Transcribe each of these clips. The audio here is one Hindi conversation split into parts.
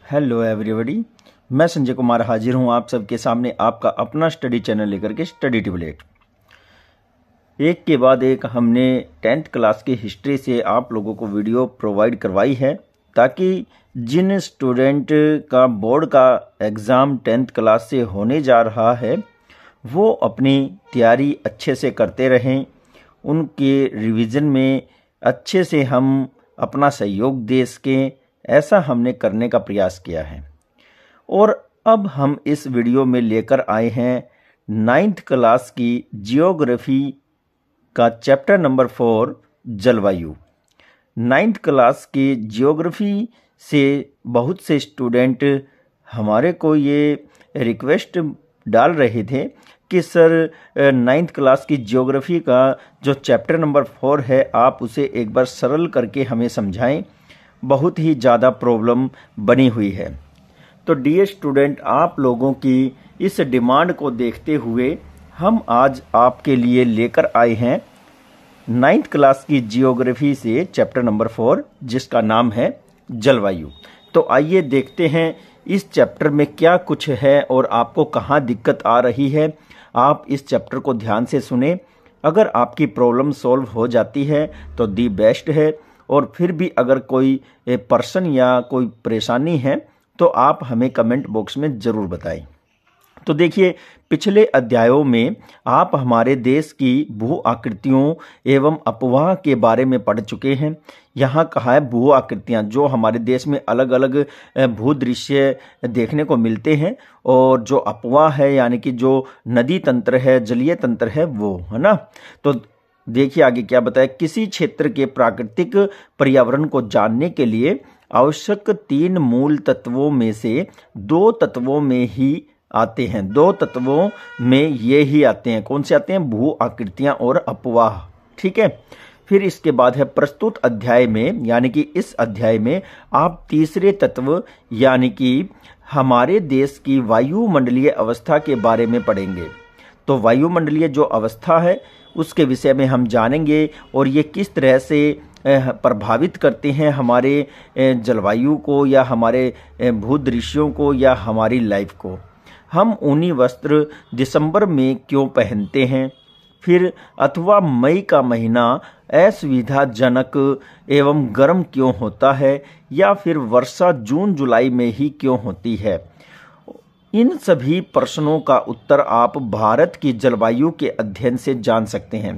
हेलो एवरीबॉडी, मैं संजय कुमार हाजिर हूं आप सबके सामने आपका अपना स्टडी चैनल लेकर के स्टडी ट्यूबलेट। एक के बाद एक हमने 10th क्लास की हिस्ट्री से आप लोगों को वीडियो प्रोवाइड करवाई है ताकि जिन स्टूडेंट का बोर्ड का एग्ज़ाम 10th क्लास से होने जा रहा है वो अपनी तैयारी अच्छे से करते रहें, उनके रिवीजन में अच्छे से हम अपना सहयोग दे सकें, ऐसा हमने करने का प्रयास किया है। और अब हम इस वीडियो में लेकर आए हैं 9th क्लास की जियोग्राफी का चैप्टर नंबर 4 जलवायु। 9th क्लास की जियोग्राफी से बहुत से स्टूडेंट हमारे को ये रिक्वेस्ट डाल रहे थे कि सर 9th क्लास की जियोग्राफी का जो चैप्टर नंबर 4 है आप उसे एक बार सरल करके हमें समझाएं, बहुत ही ज़्यादा प्रॉब्लम बनी हुई है। तो डियर स्टूडेंट, आप लोगों की इस डिमांड को देखते हुए हम आज आपके लिए लेकर आए हैं 9th क्लास की जियोग्राफी से चैप्टर नंबर 4 जिसका नाम है जलवायु। तो आइए देखते हैं इस चैप्टर में क्या कुछ है और आपको कहाँ दिक्कत आ रही है। आप इस चैप्टर को ध्यान से सुने, अगर आपकी प्रॉब्लम सॉल्व हो जाती है तो दी बेस्ट है, और फिर भी अगर कोई पर्सन या कोई परेशानी है तो आप हमें कमेंट बॉक्स में ज़रूर बताएं। तो देखिए, पिछले अध्यायों में आप हमारे देश की भू आकृतियों एवं अपवाह के बारे में पढ़ चुके हैं। यहाँ कहा है भू आकृतियाँ, जो हमारे देश में अलग अलग भू दृश्य देखने को मिलते हैं, और जो अपवाह है यानी कि जो नदी तंत्र है, जलीय तंत्र है, वो है ना। तो देखिए आगे क्या बताया, किसी क्षेत्र के प्राकृतिक पर्यावरण को जानने के लिए आवश्यक 3 मूल तत्वों में से 2 तत्वों में ही आते हैं। 2 तत्वों में ये ही आते हैं। कौन से आते हैं? भू आकृतियां और अपवाह। ठीक है। फिर इसके बाद है प्रस्तुत अध्याय में, यानी कि इस अध्याय में आप तीसरे तत्व यानी कि हमारे देश की वायुमंडलीय अवस्था के बारे में पढ़ेंगे। तो वायुमंडलीय जो अवस्था है उसके विषय में हम जानेंगे और ये किस तरह से प्रभावित करते हैं हमारे जलवायु को या हमारे भूदृश्यों को या हमारी लाइफ को। हम ऊनी वस्त्र दिसंबर में क्यों पहनते हैं, फिर अथवा मई का महीना असुविधाजनक एवं गर्म क्यों होता है, या फिर वर्षा जून जुलाई में ही क्यों होती है। इन सभी प्रश्नों का उत्तर आप भारत की जलवायु के अध्ययन से जान सकते हैं।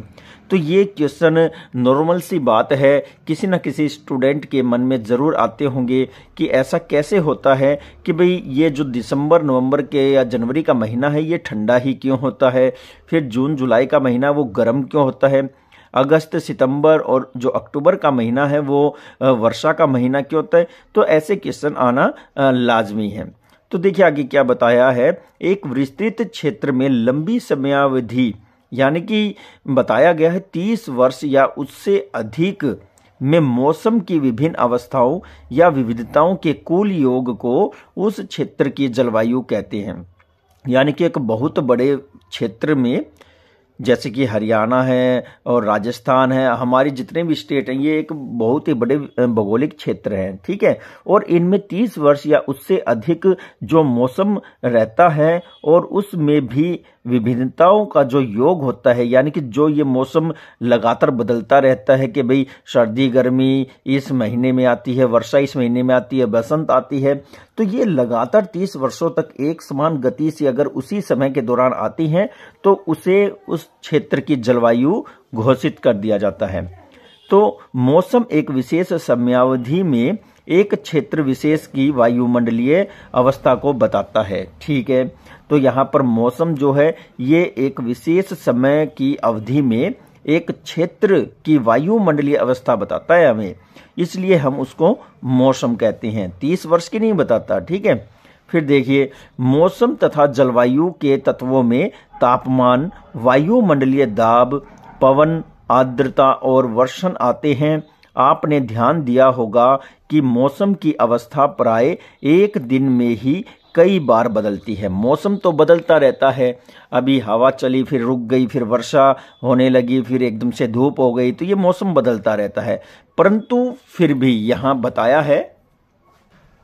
तो ये क्वेश्चन नॉर्मल सी बात है, किसी न किसी स्टूडेंट के मन में ज़रूर आते होंगे कि ऐसा कैसे होता है कि भाई ये जो दिसंबर नवंबर के या जनवरी का महीना है ये ठंडा ही क्यों होता है, फिर जून जुलाई का महीना वो गर्म क्यों होता है, अगस्त सितंबर और जो अक्टूबर का महीना है वो वर्षा का महीना क्यों होता है। तो ऐसे क्वेश्चन आना लाजमी है। तो देखिए आगे क्या बताया है, एक विस्तृत क्षेत्र में लंबी समयावधि यानी कि बताया गया है 30 वर्ष या उससे अधिक में मौसम की विभिन्न अवस्थाओं या विविधताओं के कुल योग को उस क्षेत्र की जलवायु कहते हैं। यानी कि एक बहुत बड़े क्षेत्र में, जैसे कि हरियाणा है और राजस्थान है, हमारी जितने भी स्टेट हैं, ये एक बहुत ही बड़े भौगोलिक क्षेत्र हैं। ठीक है। और इनमें 30 वर्ष या उससे अधिक जो मौसम रहता है और उसमें भी विभिन्नताओं का जो योग होता है, यानी कि जो ये मौसम लगातार बदलता रहता है कि भाई सर्दी गर्मी इस महीने में आती है, वर्षा इस महीने में आती है, बसंत आती है। तो ये लगातार 30 वर्षों तक एक समान गति से अगर उसी समय के दौरान आती हैं तो उसे उस क्षेत्र की जलवायु घोषित कर दिया जाता है। तो मौसम एक विशेष समयावधि में एक क्षेत्र विशेष की वायुमंडलीय अवस्था को बताता है। ठीक है। तो यहाँ पर मौसम जो है ये एक विशेष समय की अवधि में एक क्षेत्र की वायुमंडलीय अवस्था बताता है हमें, इसलिए हम उसको मौसम कहते हैं। 30 वर्ष की नहीं बताता। ठीक है। फिर देखिए, मौसम तथा जलवायु के तत्वों में तापमान, वायुमंडलीय दाब, पवन, आर्द्रता और वर्षण आते हैं। आपने ध्यान दिया होगा कि मौसम की अवस्था प्राय एक दिन में ही कई बार बदलती है। मौसम तो बदलता रहता है, अभी हवा चली फिर रुक गई, फिर वर्षा होने लगी, फिर एकदम से धूप हो गई, तो ये मौसम बदलता रहता है। परंतु फिर भी यहाँ बताया है,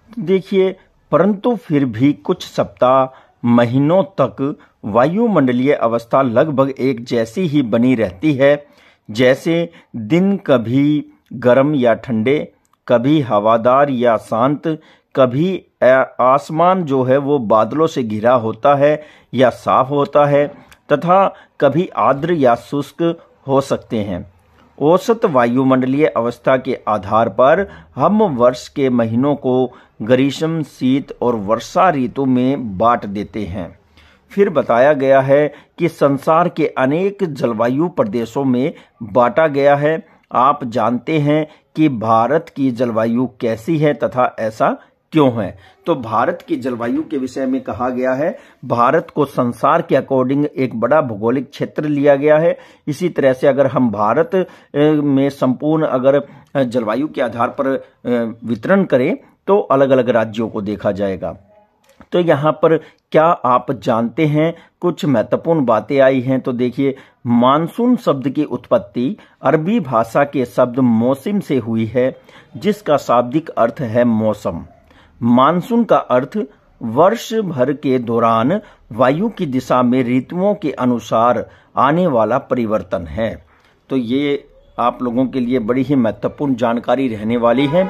देखिए परंतु फिर भी कुछ सप्ताह महीनों तक वायुमंडलीय अवस्था लगभग एक जैसी ही बनी रहती है, जैसे दिन कभी गर्म या ठंडे, कभी हवादार या शांत, कभी आसमान जो है वो बादलों से घिरा होता है या साफ होता है, तथा कभी आर्द्र या शुष्क हो सकते हैं। औसत वायुमंडलीय अवस्था के आधार पर हम वर्ष के महीनों को ग्रीष्म, शीत और वर्षा ऋतु में बांट देते हैं। फिर बताया गया है कि संसार के अनेक जलवायु प्रदेशों में बांटा गया है। आप जानते हैं कि भारत की जलवायु कैसी है तथा ऐसा क्यों है। तो भारत की जलवायु के विषय में कहा गया है, भारत को संसार के अकॉर्डिंग एक बड़ा भौगोलिक क्षेत्र लिया गया है। इसी तरह से अगर हम भारत में संपूर्ण अगर जलवायु के आधार पर वितरण करें तो अलग अलग राज्यों को देखा जाएगा। तो यहाँ पर क्या आप जानते हैं, कुछ महत्वपूर्ण बातें आई हैं। तो देखिए, मानसून शब्द की उत्पत्ति अरबी भाषा के शब्द मौसम से हुई है, जिसका शाब्दिक अर्थ है मौसम। मानसून का अर्थ वर्ष भर के दौरान वायु की दिशा में ऋतुओं के अनुसार आने वाला परिवर्तन है। तो ये आप लोगों के लिए बड़ी ही महत्वपूर्ण जानकारी रहने वाली है।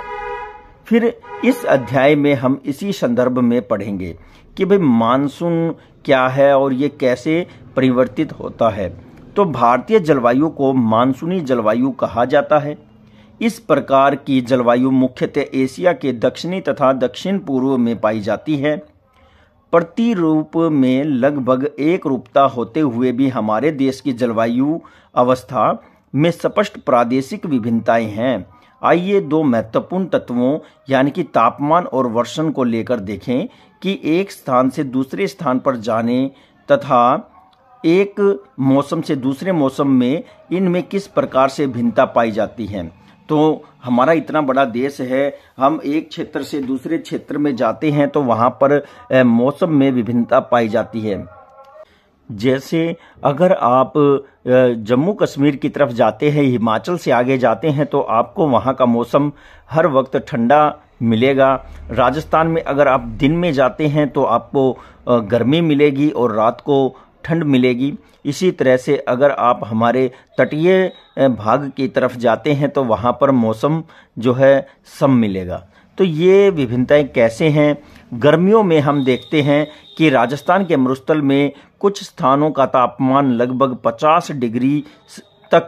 फिर इस अध्याय में हम इसी संदर्भ में पढ़ेंगे कि भाई मानसून क्या है और ये कैसे परिवर्तित होता है। तो भारतीय जलवायु को मानसूनी जलवायु कहा जाता है। इस प्रकार की जलवायु मुख्यतः एशिया के दक्षिणी तथा दक्षिण पूर्व में पाई जाती है। प्रतिरूप में लगभग एक रूपता होते हुए भी हमारे देश की जलवायु अवस्था में स्पष्ट प्रादेशिक विभिन्नताएं हैं। आइए दो महत्वपूर्ण तत्वों यानी कि तापमान और वर्षण को लेकर देखें कि एक स्थान से दूसरे स्थान पर जाने तथा एक मौसम से दूसरे मौसम में इनमें किस प्रकार से भिन्नता पाई जाती है। तो हमारा इतना बड़ा देश है, हम एक क्षेत्र से दूसरे क्षेत्र में जाते हैं तो वहां पर मौसम में विभिन्नता पाई जाती है। जैसे अगर आप जम्मू कश्मीर की तरफ जाते हैं, हिमाचल से आगे जाते हैं तो आपको वहां का मौसम हर वक्त ठंडा मिलेगा। राजस्थान में अगर आप दिन में जाते हैं तो आपको गर्मी मिलेगी और रात को ठंड मिलेगी। इसी तरह से अगर आप हमारे तटीय भाग की तरफ जाते हैं तो वहां पर मौसम जो है सम मिलेगा। तो ये विभिन्नताएं कैसे हैं। गर्मियों में हम देखते हैं कि राजस्थान के मरुस्थल में कुछ स्थानों का तापमान लगभग 50 डिग्री तक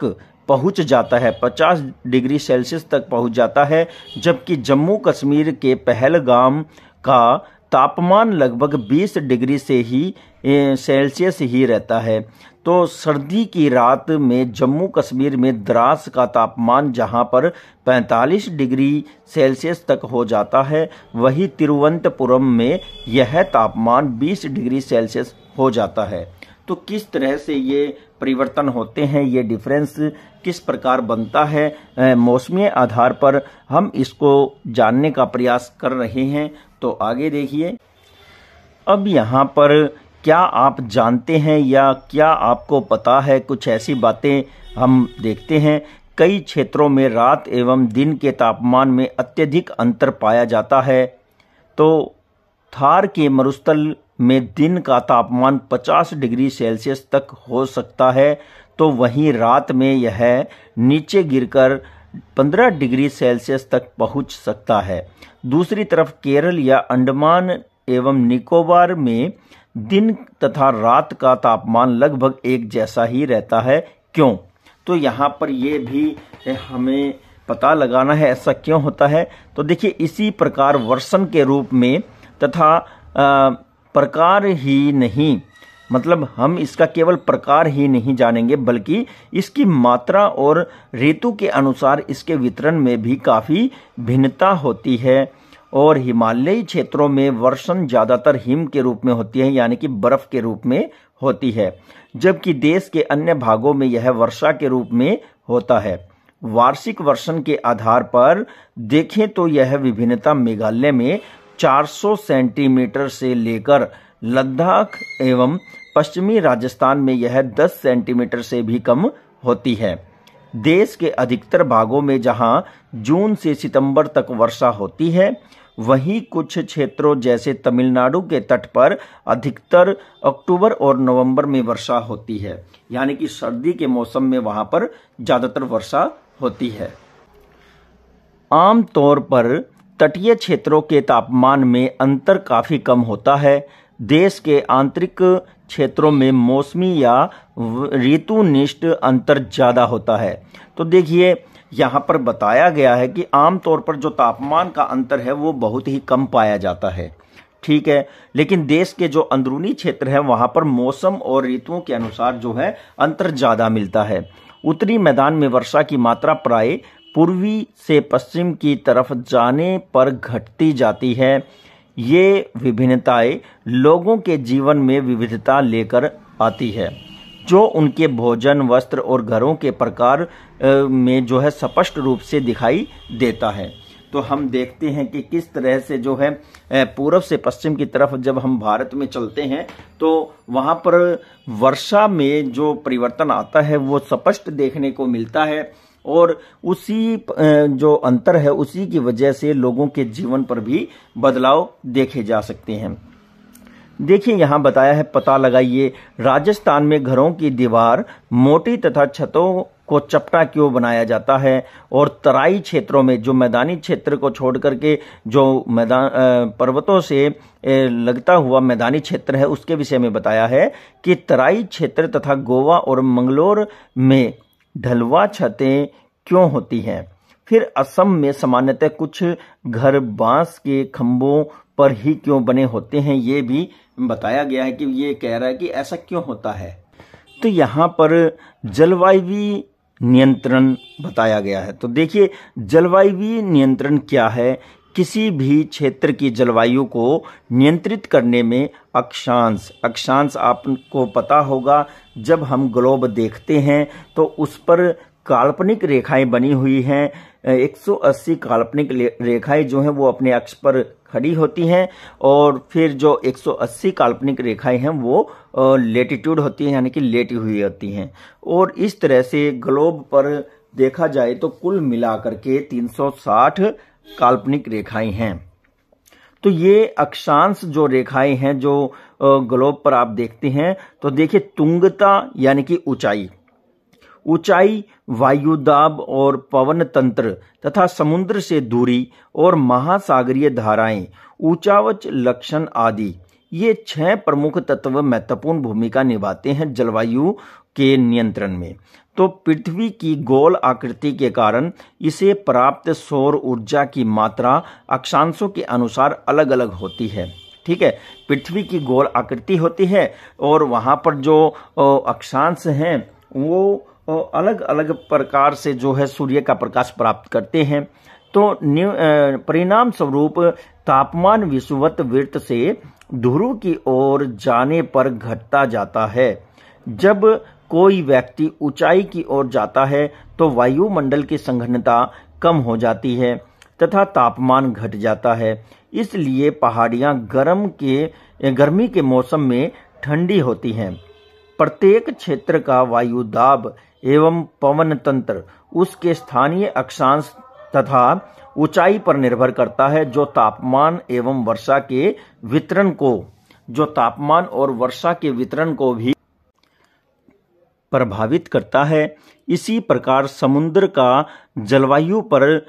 पहुंच जाता है, 50 डिग्री सेल्सियस तक पहुंच जाता है, जबकि जम्मू कश्मीर के पहलगाम का तापमान लगभग 20 डिग्री से ही सेल्सियस ही रहता है। तो सर्दी की रात में जम्मू कश्मीर में द्रास का तापमान जहां पर 45 डिग्री सेल्सियस तक हो जाता है, वही तिरुवनंतपुरम में यह तापमान 20 डिग्री सेल्सियस हो जाता है। तो किस तरह से ये परिवर्तन होते हैं, ये डिफरेंस किस प्रकार बनता है मौसमी आधार पर, हम इसको जानने का प्रयास कर रहे हैं। तो आगे देखिए, अब यहाँ पर क्या आप जानते हैं या क्या आपको पता है, कुछ ऐसी बातें हम देखते हैं। कई क्षेत्रों में रात एवं दिन के तापमान में अत्यधिक अंतर पाया जाता है। तो थार के मरुस्थल में दिन का तापमान 50 डिग्री सेल्सियस तक हो सकता है, तो वहीं रात में यह नीचे गिरकर 15 डिग्री सेल्सियस तक पहुंच सकता है। दूसरी तरफ केरल या अंडमान एवं निकोबार में दिन तथा रात का तापमान लगभग एक जैसा ही रहता है। क्यों? तो यहाँ पर ये भी हमें पता लगाना है ऐसा क्यों होता है। तो देखिए, इसी प्रकार वर्षण के रूप में तथा प्रकार ही नहीं, मतलब हम इसका केवल प्रकार ही नहीं जानेंगे बल्कि इसकी मात्रा और ऋतु के अनुसार इसके वितरण में भी काफी भिन्नता होती है। और हिमालयी क्षेत्रों में वर्षण ज्यादातर हिम के रूप में होती है, यानी कि बर्फ के रूप में होती है, जबकि देश के अन्य भागों में यह वर्षा के रूप में होता है। वार्षिक वर्षण के आधार पर देखें तो यह विभिन्नता मेघालय में 400 सेंटीमीटर से लेकर लद्दाख एवं पश्चिमी राजस्थान में यह 10 सेंटीमीटर से भी कम होती है। देश के अधिकतर भागों में जहां जून से सितंबर तक वर्षा होती है, वहीं कुछ क्षेत्रों जैसे तमिलनाडु के तट पर अधिकतर अक्टूबर और नवंबर में वर्षा होती है, यानी कि सर्दी के मौसम में वहां पर ज्यादातर वर्षा होती है। आमतौर पर तटीय क्षेत्रों के तापमान में अंतर काफी कम होता है। देश के आंतरिक क्षेत्रों में मौसमी या ऋतुनिष्ठ अंतर ज्यादा होता है। तो देखिए यहाँ पर बताया गया है कि आमतौर पर जो तापमान का अंतर है वो बहुत ही कम पाया जाता है, ठीक है, लेकिन देश के जो अंदरूनी क्षेत्र है वहां पर मौसम और ऋतुओं के अनुसार जो है अंतर ज्यादा मिलता है। उत्तरी मैदान में वर्षा की मात्रा प्राय पूर्वी से पश्चिम की तरफ जाने पर घटती जाती है। ये विभिन्नताएं लोगों के जीवन में विविधता लेकर आती है, जो उनके भोजन, वस्त्र और घरों के प्रकार में जो है स्पष्ट रूप से दिखाई देता है। तो हम देखते हैं कि किस तरह से जो है पूर्व से पश्चिम की तरफ जब हम भारत में चलते हैं तो वहां पर वर्षा में जो परिवर्तन आता है वो स्पष्ट देखने को मिलता है, और उसी जो अंतर है उसी की वजह से लोगों के जीवन पर भी बदलाव देखे जा सकते हैं। देखिए यहाँ बताया है, पता लगाइए राजस्थान में घरों की दीवार मोटी तथा छतों को चपटा क्यों बनाया जाता है, और तराई क्षेत्रों में जो मैदानी क्षेत्र को छोड़ करके जो मैदान पर्वतों से लगता हुआ मैदानी क्षेत्र है उसके विषय में बताया है कि तराई क्षेत्र तथा गोवा और मंगलोर में ढलवा छतें क्यों होती हैं। फिर असम में सामान्यतः कुछ घर बांस के खंभों पर ही क्यों बने होते हैं, ये भी बताया गया है कि ये कह रहा है कि ऐसा क्यों होता है। तो यहाँ पर जलवायु नियंत्रण बताया गया है। तो देखिए जलवायु नियंत्रण क्या है। किसी भी क्षेत्र की जलवायु को नियंत्रित करने में अक्षांश आपको पता होगा, जब हम ग्लोब देखते हैं तो उस पर काल्पनिक रेखाएं बनी हुई हैं। 180 काल्पनिक रेखाएं जो हैं वो अपने अक्ष पर खड़ी होती हैं, और फिर जो 180 काल्पनिक रेखाएं हैं वो लेटीट्यूड होती हैं, यानी कि लेटी हुई होती हैं। और इस तरह से ग्लोब पर देखा जाए तो कुल मिलाकर के 360 काल्पनिक रेखाएं हैं। तो ये अक्षांश जो रेखाएं हैं जो ग्लोब पर आप देखते हैं, तो देखिए तुंगता यानी कि ऊंचाई, वायुदाब और पवन तंत्र तथा समुद्र से दूरी और महासागरीय धाराएं, ऊंचावच लक्षण आदि, ये 6 प्रमुख तत्व महत्वपूर्ण भूमिका निभाते हैं जलवायु के नियंत्रण में। तो पृथ्वी की गोल आकृति के कारण इसे प्राप्त सौर ऊर्जा की मात्रा अक्षांशों के अनुसार अलग अलग होती है, ठीक है। पृथ्वी की गोल आकृति होती है और वहां पर जो अक्षांश हैं वो अलग अलग प्रकार से जो है सूर्य का प्रकाश प्राप्त करते हैं। तो परिणाम स्वरूप तापमान विषुवत वृत्त से ध्रुव की ओर जाने पर घटता जाता है। जब कोई व्यक्ति ऊंचाई की ओर जाता है तो वायुमंडल की सघनता कम हो जाती है तथा तापमान घट जाता है। इसलिए पहाड़ियां गर्मी के मौसम में ठंडी होती हैं। प्रत्येक क्षेत्र का वायुदाब एवं पवन तंत्र उसके स्थानीय अक्षांश तथा ऊंचाई पर निर्भर करता है, जो तापमान और वर्षा के वितरण को भी प्रभावित करता है। इसी प्रकार समुद्र का जलवायु पर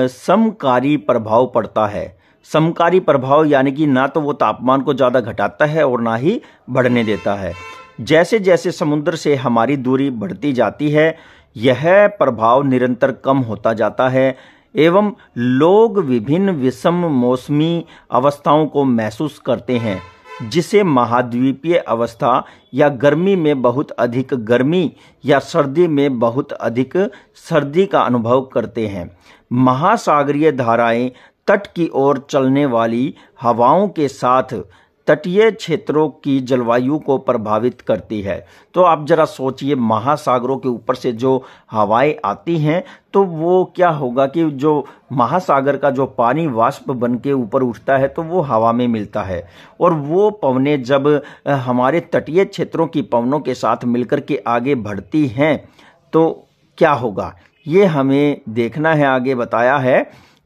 समकारी प्रभाव पड़ता है। समकारी प्रभाव यानी कि ना तो वो तापमान को ज्यादा घटाता है और ना ही बढ़ने देता है। जैसे जैसे समुद्र से हमारी दूरी बढ़ती जाती है यह प्रभाव निरंतर कम होता जाता है एवं लोग विभिन्न विषम मौसमी अवस्थाओं को महसूस करते हैं, जिसे महाद्वीपीय अवस्था या गर्मी में बहुत अधिक गर्मी या सर्दी में बहुत अधिक सर्दी का अनुभव करते हैं। महासागरीय धाराएं तट की ओर चलने वाली हवाओं के साथ तटीय क्षेत्रों की जलवायु को प्रभावित करती है। तो आप जरा सोचिए, महासागरों के ऊपर से जो हवाएं आती हैं तो वो क्या होगा कि जो महासागर का जो पानी वाष्प बन के ऊपर उठता है तो वो हवा में मिलता है, और वो पवनें जब हमारे तटीय क्षेत्रों की पवनों के साथ मिलकर के आगे बढ़ती हैं तो क्या होगा, ये हमें देखना है। आगे बताया है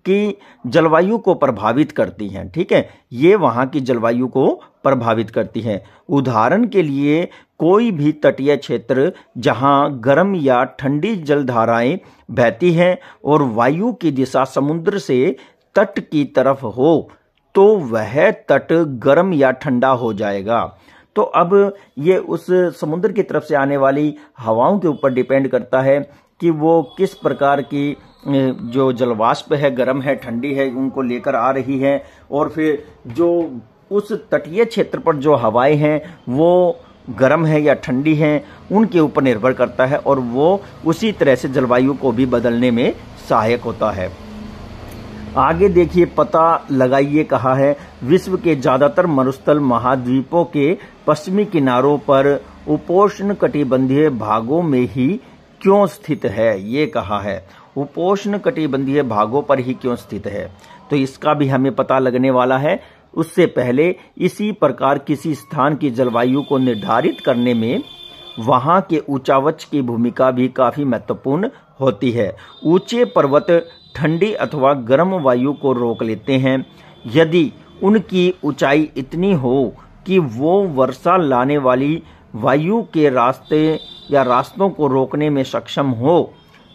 की जलवायु को प्रभावित करती हैं। ठीक है, ये वहाँ की जलवायु को प्रभावित करती हैं। उदाहरण के लिए कोई भी तटीय क्षेत्र जहाँ गर्म या ठंडी जलधाराएं बहती हैं और वायु की दिशा समुद्र से तट की तरफ हो तो वह तट गर्म या ठंडा हो जाएगा। तो अब ये उस समुद्र की तरफ से आने वाली हवाओं के ऊपर डिपेंड करता है कि वो किस प्रकार की जो जलवाष्प है, गर्म है, ठंडी है, उनको लेकर आ रही है, और फिर जो उस तटीय क्षेत्र पर जो हवाएं हैं वो गर्म है या ठंडी हैं, उनके ऊपर निर्भर करता है, और वो उसी तरह से जलवायु को भी बदलने में सहायक होता है। आगे देखिए, पता लगाइए कहा है, विश्व के ज्यादातर मरुस्थल महाद्वीपों के पश्चिमी किनारों पर उपोष्ण कटिबंधीय भागों में ही क्यों स्थित है। ये कहा है उपोष्ण कटिबंधीय भागों पर ही क्यों स्थित है, तो इसका भी हमें पता लगने वाला है। उससे पहले इसी प्रकार किसी स्थान की जलवायु को निर्धारित करने में वहां के ऊंचावच की भूमिका भी काफी महत्वपूर्ण होती है। ऊंचे पर्वत ठंडी अथवा गर्म वायु को रोक लेते हैं। यदि उनकी ऊंचाई इतनी हो कि वो वर्षा लाने वाली वायु के रास्ते या रास्तों को रोकने में सक्षम हो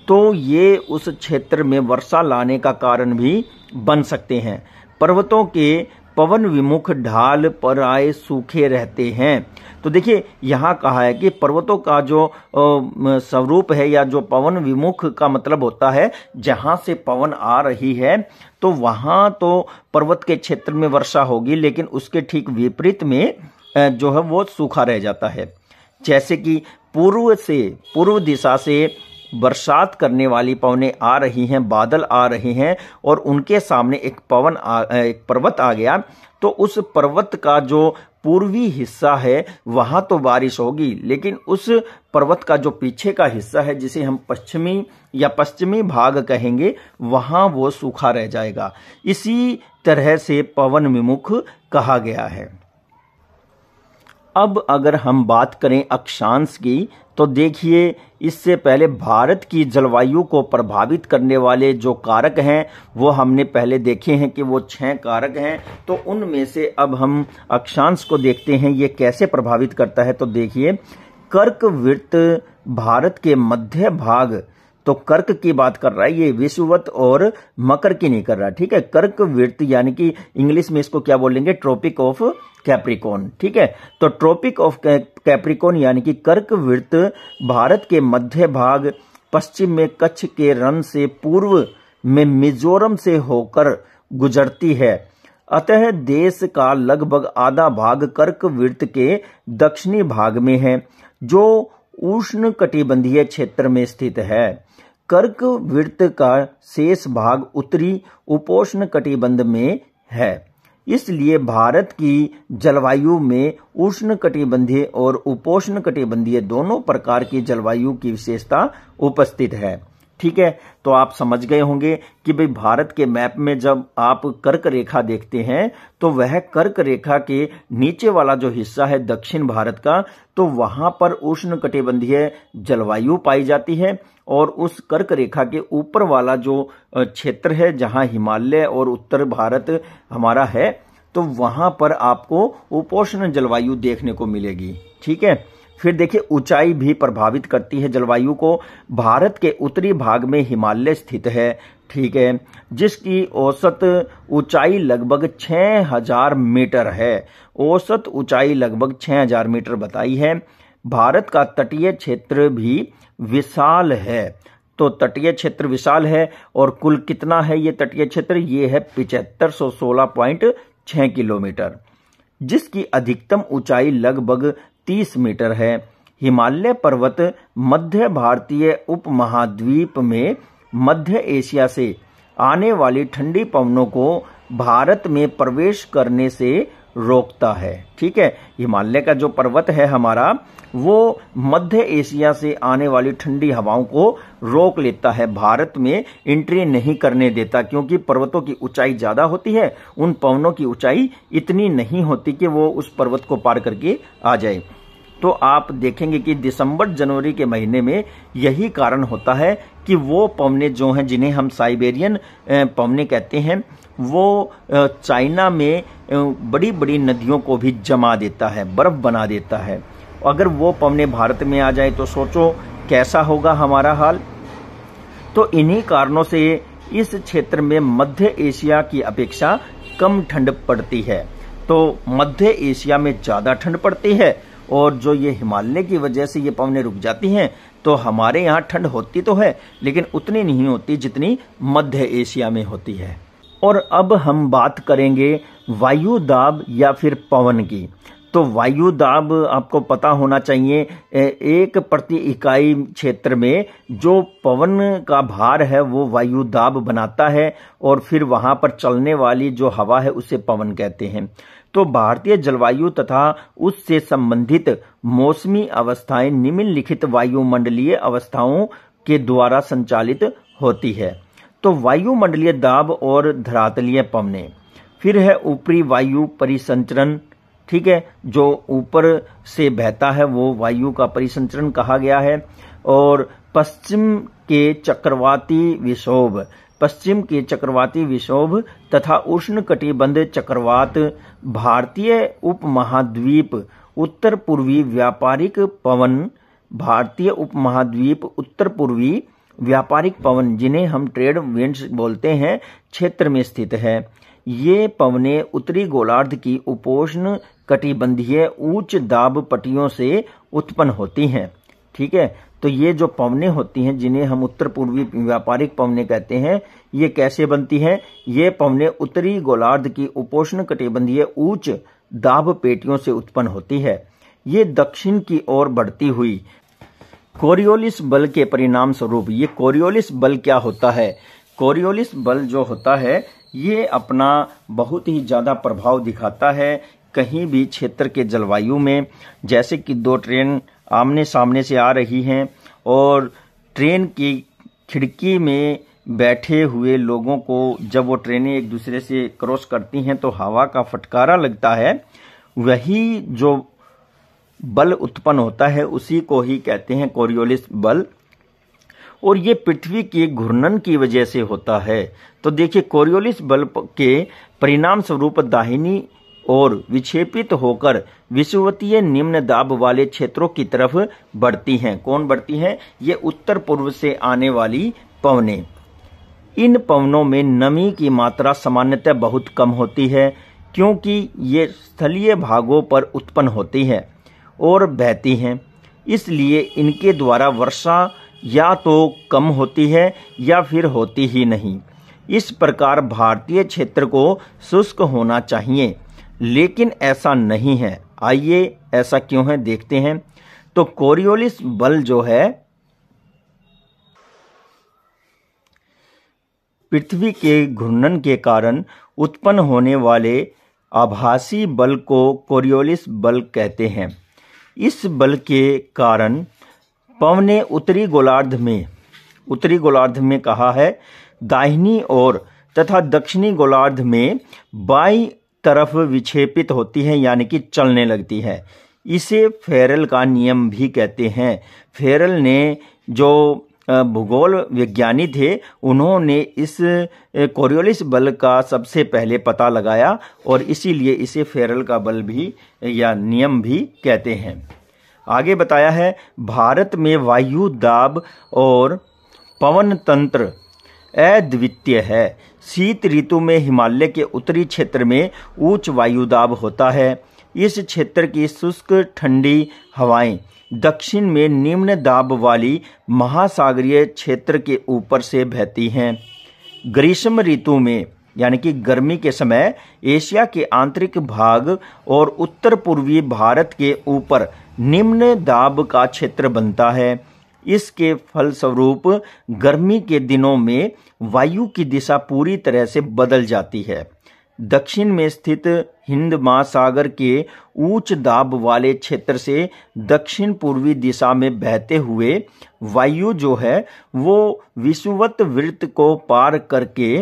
तो ये उस क्षेत्र में वर्षा लाने का कारण भी बन सकते हैं। पर्वतों के पवन विमुख ढाल प्राय सूखे रहते हैं। तो देखिए, यहाँ कहा है कि पर्वतों का जो स्वरूप है या जो पवन विमुख का मतलब होता है, जहाँ से पवन आ रही है तो वहाँ तो पर्वत के क्षेत्र में वर्षा होगी, लेकिन उसके ठीक विपरीत में जो है वो सूखा रह जाता है। जैसे कि पूर्व दिशा से बरसात करने वाली पवनें आ रही हैं, बादल आ रहे हैं, और उनके सामने एक पर्वत आ गया, तो उस पर्वत का जो पूर्वी हिस्सा है वहां तो बारिश होगी, लेकिन उस पर्वत का जो पीछे का हिस्सा है, जिसे हम पश्चिमी भाग कहेंगे, वहां वो सूखा रह जाएगा। इसी तरह से पवन विमुख कहा गया है। अब अगर हम बात करें अक्षांश की, तो देखिए, इससे पहले भारत की जलवायु को प्रभावित करने वाले जो कारक हैं वो हमने पहले देखे हैं कि वो 6 कारक हैं। तो उनमें से अब हम अक्षांश को देखते हैं, ये कैसे प्रभावित करता है। तो देखिए, कर्क वृत्त भारत के मध्य भाग, तो कर्क की बात कर रहा है, ये विषुवत और मकर की नहीं कर रहा। ठीक है, कर्क वृत्त यानी कि इंग्लिश में इसको क्या बोलेंगे, ट्रॉपिक ऑफ कैप्रिकॉन। ठीक है, तो ट्रॉपिक ऑफ कैप्रिकॉन यानी कि कर्क वृत्त भारत के मध्य भाग, पश्चिम में कच्छ के रण से पूर्व में मिजोरम से होकर गुजरती है। अतः देश का लगभग आधा भाग कर्क वृत्त के दक्षिणी भाग में है, जो उष्ण कटिबंधीय क्षेत्र में स्थित है। कर्क वृत्त का शेष भाग उत्तरी उपोष्ण कटिबंध में है। इसलिए भारत की जलवायु में उष्ण कटिबंधीय और उपोष्ण कटिबंधीय दोनों प्रकार की जलवायु की विशेषता उपस्थित है। ठीक है, तो आप समझ गए होंगे कि भाई भारत के मैप में जब आप कर्क रेखा देखते हैं तो वह कर्क रेखा के नीचे वाला जो हिस्सा है दक्षिण भारत का, तो वहां पर उष्ण कटिबंधीय जलवायु पाई जाती है, और उस कर्क रेखा के ऊपर वाला जो क्षेत्र है जहां हिमालय और उत्तर भारत हमारा है, तो वहां पर आपको उपोष्ण जलवायु देखने को मिलेगी। ठीक है, फिर देखिए, ऊंचाई भी प्रभावित करती है जलवायु को। भारत के उत्तरी भाग में हिमालय स्थित है। ठीक है, जिसकी औसत ऊंचाई लगभग 6000 मीटर है। औसत ऊंचाई लगभग 6000 मीटर बताई है। भारत का तटीय क्षेत्र भी विशाल है। तो तटीय क्षेत्र विशाल है, और कुल कितना है ये तटीय क्षेत्र, ये है 7516.6 किलोमीटर, जिसकी अधिकतम ऊंचाई लगभग 30 मीटर है। हिमालय पर्वत मध्य भारतीय उपमहाद्वीप में मध्य एशिया से आने वाली ठंडी पवनों को भारत में प्रवेश करने से रोकता है। ठीक है, हिमालय का जो पर्वत है हमारा, वो मध्य एशिया से आने वाली ठंडी हवाओं को रोक लेता है, भारत में एंट्री नहीं करने देता, क्योंकि पर्वतों की ऊंचाई ज्यादा होती है, उन पवनों की ऊंचाई इतनी नहीं होती कि वो उस पर्वत को पार करके आ जाए। तो आप देखेंगे कि दिसंबर जनवरी के महीने में यही कारण होता है कि वो पवनें जो हैं जिन्हें हम साइबेरियन पवनें कहते हैं, वो चाइना में बड़ी बड़ी नदियों को भी जमा देता है, बर्फ बना देता है। अगर वो पवनें भारत में आ जाए तो सोचो कैसा होगा हमारा हाल। तो इन्हीं कारणों से इस क्षेत्र में मध्य एशिया की अपेक्षा कम ठंड पड़ती है। तो मध्य एशिया में ज़्यादा ठंड पड़ती है और जो ये हिमालय की वजह से ये पवनें रुक जाती हैं, तो हमारे यहाँ ठंड होती तो है लेकिन उतनी नहीं होती जितनी मध्य एशिया में होती है। और अब हम बात करेंगे वायु दाब या फिर पवन की। तो वायु दाब आपको पता होना चाहिए, एक प्रति इकाई क्षेत्र में जो पवन का भार है वो वायु दाब बनाता है और फिर वहां पर चलने वाली जो हवा है उसे पवन कहते हैं। तो भारतीय जलवायु तथा उससे संबंधित मौसमी अवस्थाएं निम्नलिखित वायुमंडलीय अवस्थाओं के द्वारा संचालित होती है। तो वायुमंडलीय दाब और धरातलीय पवनें, फिर है ऊपरी वायु परिसंचरण, ठीक है, जो ऊपर से बहता है वो वायु का परिसंचरण कहा गया है। और पश्चिम के चक्रवाती विक्षोभ तथा उष्णकटिबंध चक्रवात, भारतीय उपमहाद्वीप उत्तर पूर्वी व्यापारिक पवन जिन्हें हम ट्रेड विंड्स बोलते हैं, क्षेत्र में स्थित है। ये पवनें उत्तरी गोलार्ध की उपोष्ण कटिबंधीय उच्च दाब पट्टियों से उत्पन्न होती हैं। ठीक है, तो ये जो पवनें होती हैं जिन्हें हम उत्तर पूर्वी व्यापारिक पवनें कहते हैं, ये कैसे बनती हैं? ये पवनें उत्तरी गोलार्ध की उपोष्ण कटिबंधीय उच्च दाब पेटियों से उत्पन्न होती है। ये दक्षिण की ओर बढ़ती हुई कोरियोलिस बल के परिणाम स्वरूप, ये कोरियोलिस बल क्या होता है? कोरियोलिस बल जो होता है ये अपना बहुत ही ज़्यादा प्रभाव दिखाता है कहीं भी क्षेत्र के जलवायु में। जैसे कि दो ट्रेन आमने सामने से आ रही हैं और ट्रेन की खिड़की में बैठे हुए लोगों को जब वो ट्रेनें एक दूसरे से क्रॉस करती हैं तो हवा का फटकारा लगता है, वही जो बल उत्पन्न होता है उसी को ही कहते हैं कोरियोलिस बल। और ये पृथ्वी के घूर्णन की वजह से होता है। तो देखिए, कोरियोलिस बल के परिणाम स्वरूप दाहिनी और विक्षेपित होकर विषुवतीय निम्न दाब वाले क्षेत्रों की तरफ बढ़ती हैं। कौन बढ़ती हैं? ये उत्तर पूर्व से आने वाली पवनें। इन पवनों में नमी की मात्रा सामान्यतः बहुत कम होती है क्योंकि ये स्थलीय भागों पर उत्पन्न होती है और बहती हैं, इसलिए इनके द्वारा वर्षा या तो कम होती है या फिर होती ही नहीं। इस प्रकार भारतीय क्षेत्र को शुष्क होना चाहिए, लेकिन ऐसा नहीं है। आइए ऐसा क्यों है देखते हैं। तो कोरियोलिस बल जो है पृथ्वी के घूर्णन के कारण उत्पन्न होने वाले आभासी बल को कोरियोलिस बल कहते हैं। इस बल के कारण पवनें उत्तरी गोलार्ध में कहा है दाहिनी ओर तथा दक्षिणी गोलार्ध में बाईं तरफ विक्षेपित होती है, यानी कि चलने लगती है। इसे फेरल का नियम भी कहते हैं। फेरल ने जो भूगोल विज्ञानी थे, उन्होंने इस कोरियोलिस बल का सबसे पहले पता लगाया और इसीलिए इसे फेरल का बल भी या नियम भी कहते हैं। आगे बताया है, भारत में वायु दाब और पवन तंत्र अद्वितीय है। शीत ऋतु में हिमालय के उत्तरी क्षेत्र में उच्च वायु दाब होता है। इस क्षेत्र की शुष्क ठंडी हवाएं दक्षिण में निम्न दाब वाली महासागरीय क्षेत्र के ऊपर से बहती हैं। ग्रीष्म ऋतु में यानी कि गर्मी के समय एशिया के आंतरिक भाग और उत्तर पूर्वी भारत के ऊपर निम्न दाब का क्षेत्र बनता है। इसके फलस्वरूप गर्मी के दिनों में वायु की दिशा पूरी तरह से बदल जाती है। दक्षिण में स्थित हिंद महासागर के उच्च दाब वाले क्षेत्र से दक्षिण पूर्वी दिशा में बहते हुए वायु जो है वो विषुवत वृत्त को पार करके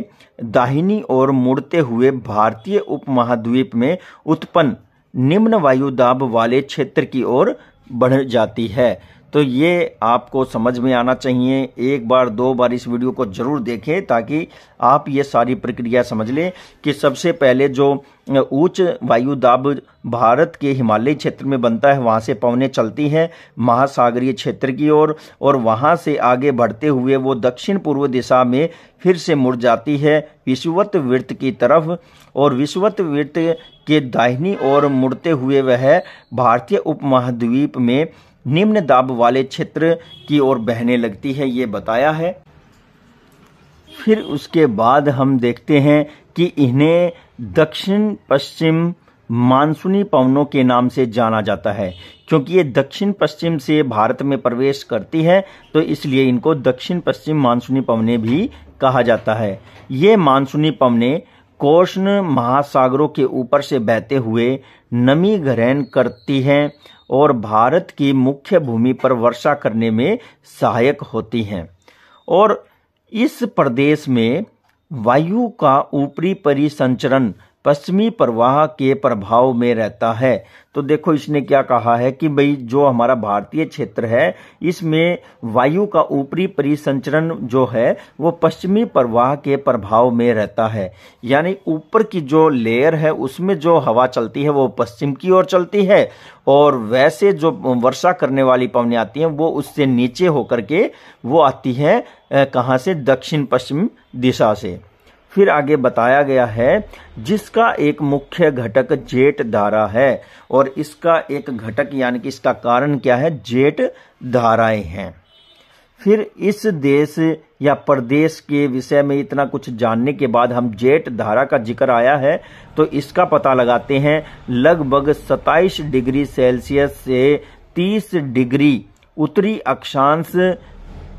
दाहिनी ओर मुड़ते हुए भारतीय उपमहाद्वीप में उत्पन्न निम्न वायु दाब वाले क्षेत्र की ओर बढ़ जाती है। तो ये आपको समझ में आना चाहिए। एक बार दो बार इस वीडियो को जरूर देखें ताकि आप ये सारी प्रक्रिया समझ लें कि सबसे पहले जो उच्च वायु दाब भारत के हिमालयी क्षेत्र में बनता है, वहाँ से पवनें चलती हैं महासागरीय क्षेत्र की ओर और वहाँ से आगे बढ़ते हुए वो दक्षिण पूर्व दिशा में फिर से मुड़ जाती है विषुवत वृत्त की तरफ, और विषुवत वृत्त के दाहिनी ओर मुड़ते हुए वह भारतीय उपमहाद्वीप में निम्न दाब वाले क्षेत्र की ओर बहने लगती है, ये बताया है। फिर उसके बाद हम देखते हैं कि इन्हें दक्षिण पश्चिम मानसूनी पवनों के नाम से जाना जाता है, क्योंकि ये दक्षिण पश्चिम से भारत में प्रवेश करती है, तो इसलिए इनको दक्षिण पश्चिम मानसूनी पवनें भी कहा जाता है। ये मानसूनी पवनें कोष्ण महासागरों के ऊपर से बहते हुए नमी ग्रहण करती हैं और भारत की मुख्य भूमि पर वर्षा करने में सहायक होती हैं, और इस प्रदेश में वायु का ऊपरी परिसंचरण पश्चिमी प्रवाह के प्रभाव में रहता है। तो देखो इसने क्या कहा है कि भाई जो हमारा भारतीय क्षेत्र है इसमें वायु का ऊपरी परिसंचरण जो है वो पश्चिमी प्रवाह के प्रभाव में रहता है, यानी ऊपर की जो लेयर है उसमें जो हवा चलती है वो पश्चिम की ओर चलती है, और वैसे जो वर्षा करने वाली पवनें आती हैं वो उससे नीचे होकर के वो आती है कहाँ से, दक्षिण पश्चिम दिशा से। फिर आगे बताया गया है जिसका एक मुख्य घटक जेट धारा है, और इसका एक घटक यानी कि इसका कारण क्या है, जेट धाराएं हैं। फिर इस देश या प्रदेश के विषय में इतना कुछ जानने के बाद हम जेट धारा का जिक्र आया है तो इसका पता लगाते हैं। लगभग 27 डिग्री सेल्सियस से 30 डिग्री उत्तरी अक्षांश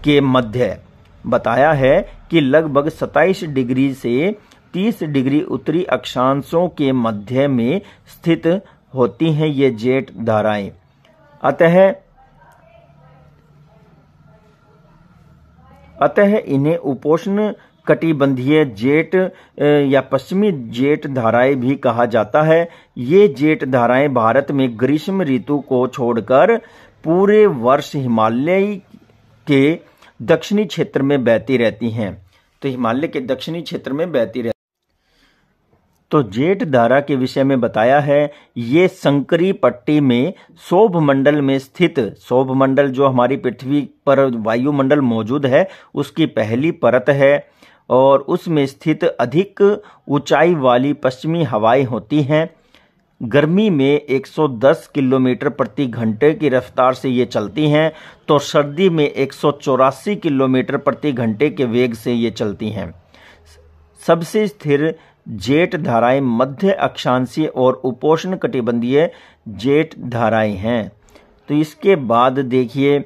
के मध्य बताया है कि लगभग 27 डिग्री से 30 डिग्री उत्तरी अक्षांशों के मध्य में स्थित होती हैं ये जेट धाराएं। अतः इन्हें उपोष्ण कटिबंधीय जेट या पश्चिमी जेट धाराएं भी कहा जाता है। ये जेट धाराएं भारत में ग्रीष्म ऋतु को छोड़कर पूरे वर्ष हिमालय के दक्षिणी क्षेत्र में बहती रहती हैं। तो हिमालय के दक्षिणी क्षेत्र में बहती रहती। तो जेट धारा के विषय में बताया है ये संकरी पट्टी में सौभ मंडल में स्थित, सौभ मंडल जो हमारी पृथ्वी पर वायुमंडल मौजूद है उसकी पहली परत है, और उसमें स्थित अधिक ऊंचाई वाली पश्चिमी हवाएं होती हैं। गर्मी में 110 किलोमीटर प्रति घंटे की रफ्तार से ये चलती हैं, तो सर्दी में 184 किलोमीटर प्रति घंटे के वेग से ये चलती हैं। सबसे स्थिर जेट धाराएं मध्य अक्षांशीय और उपोष्ण कटिबंधीय जेट धाराएं हैं। तो इसके बाद देखिए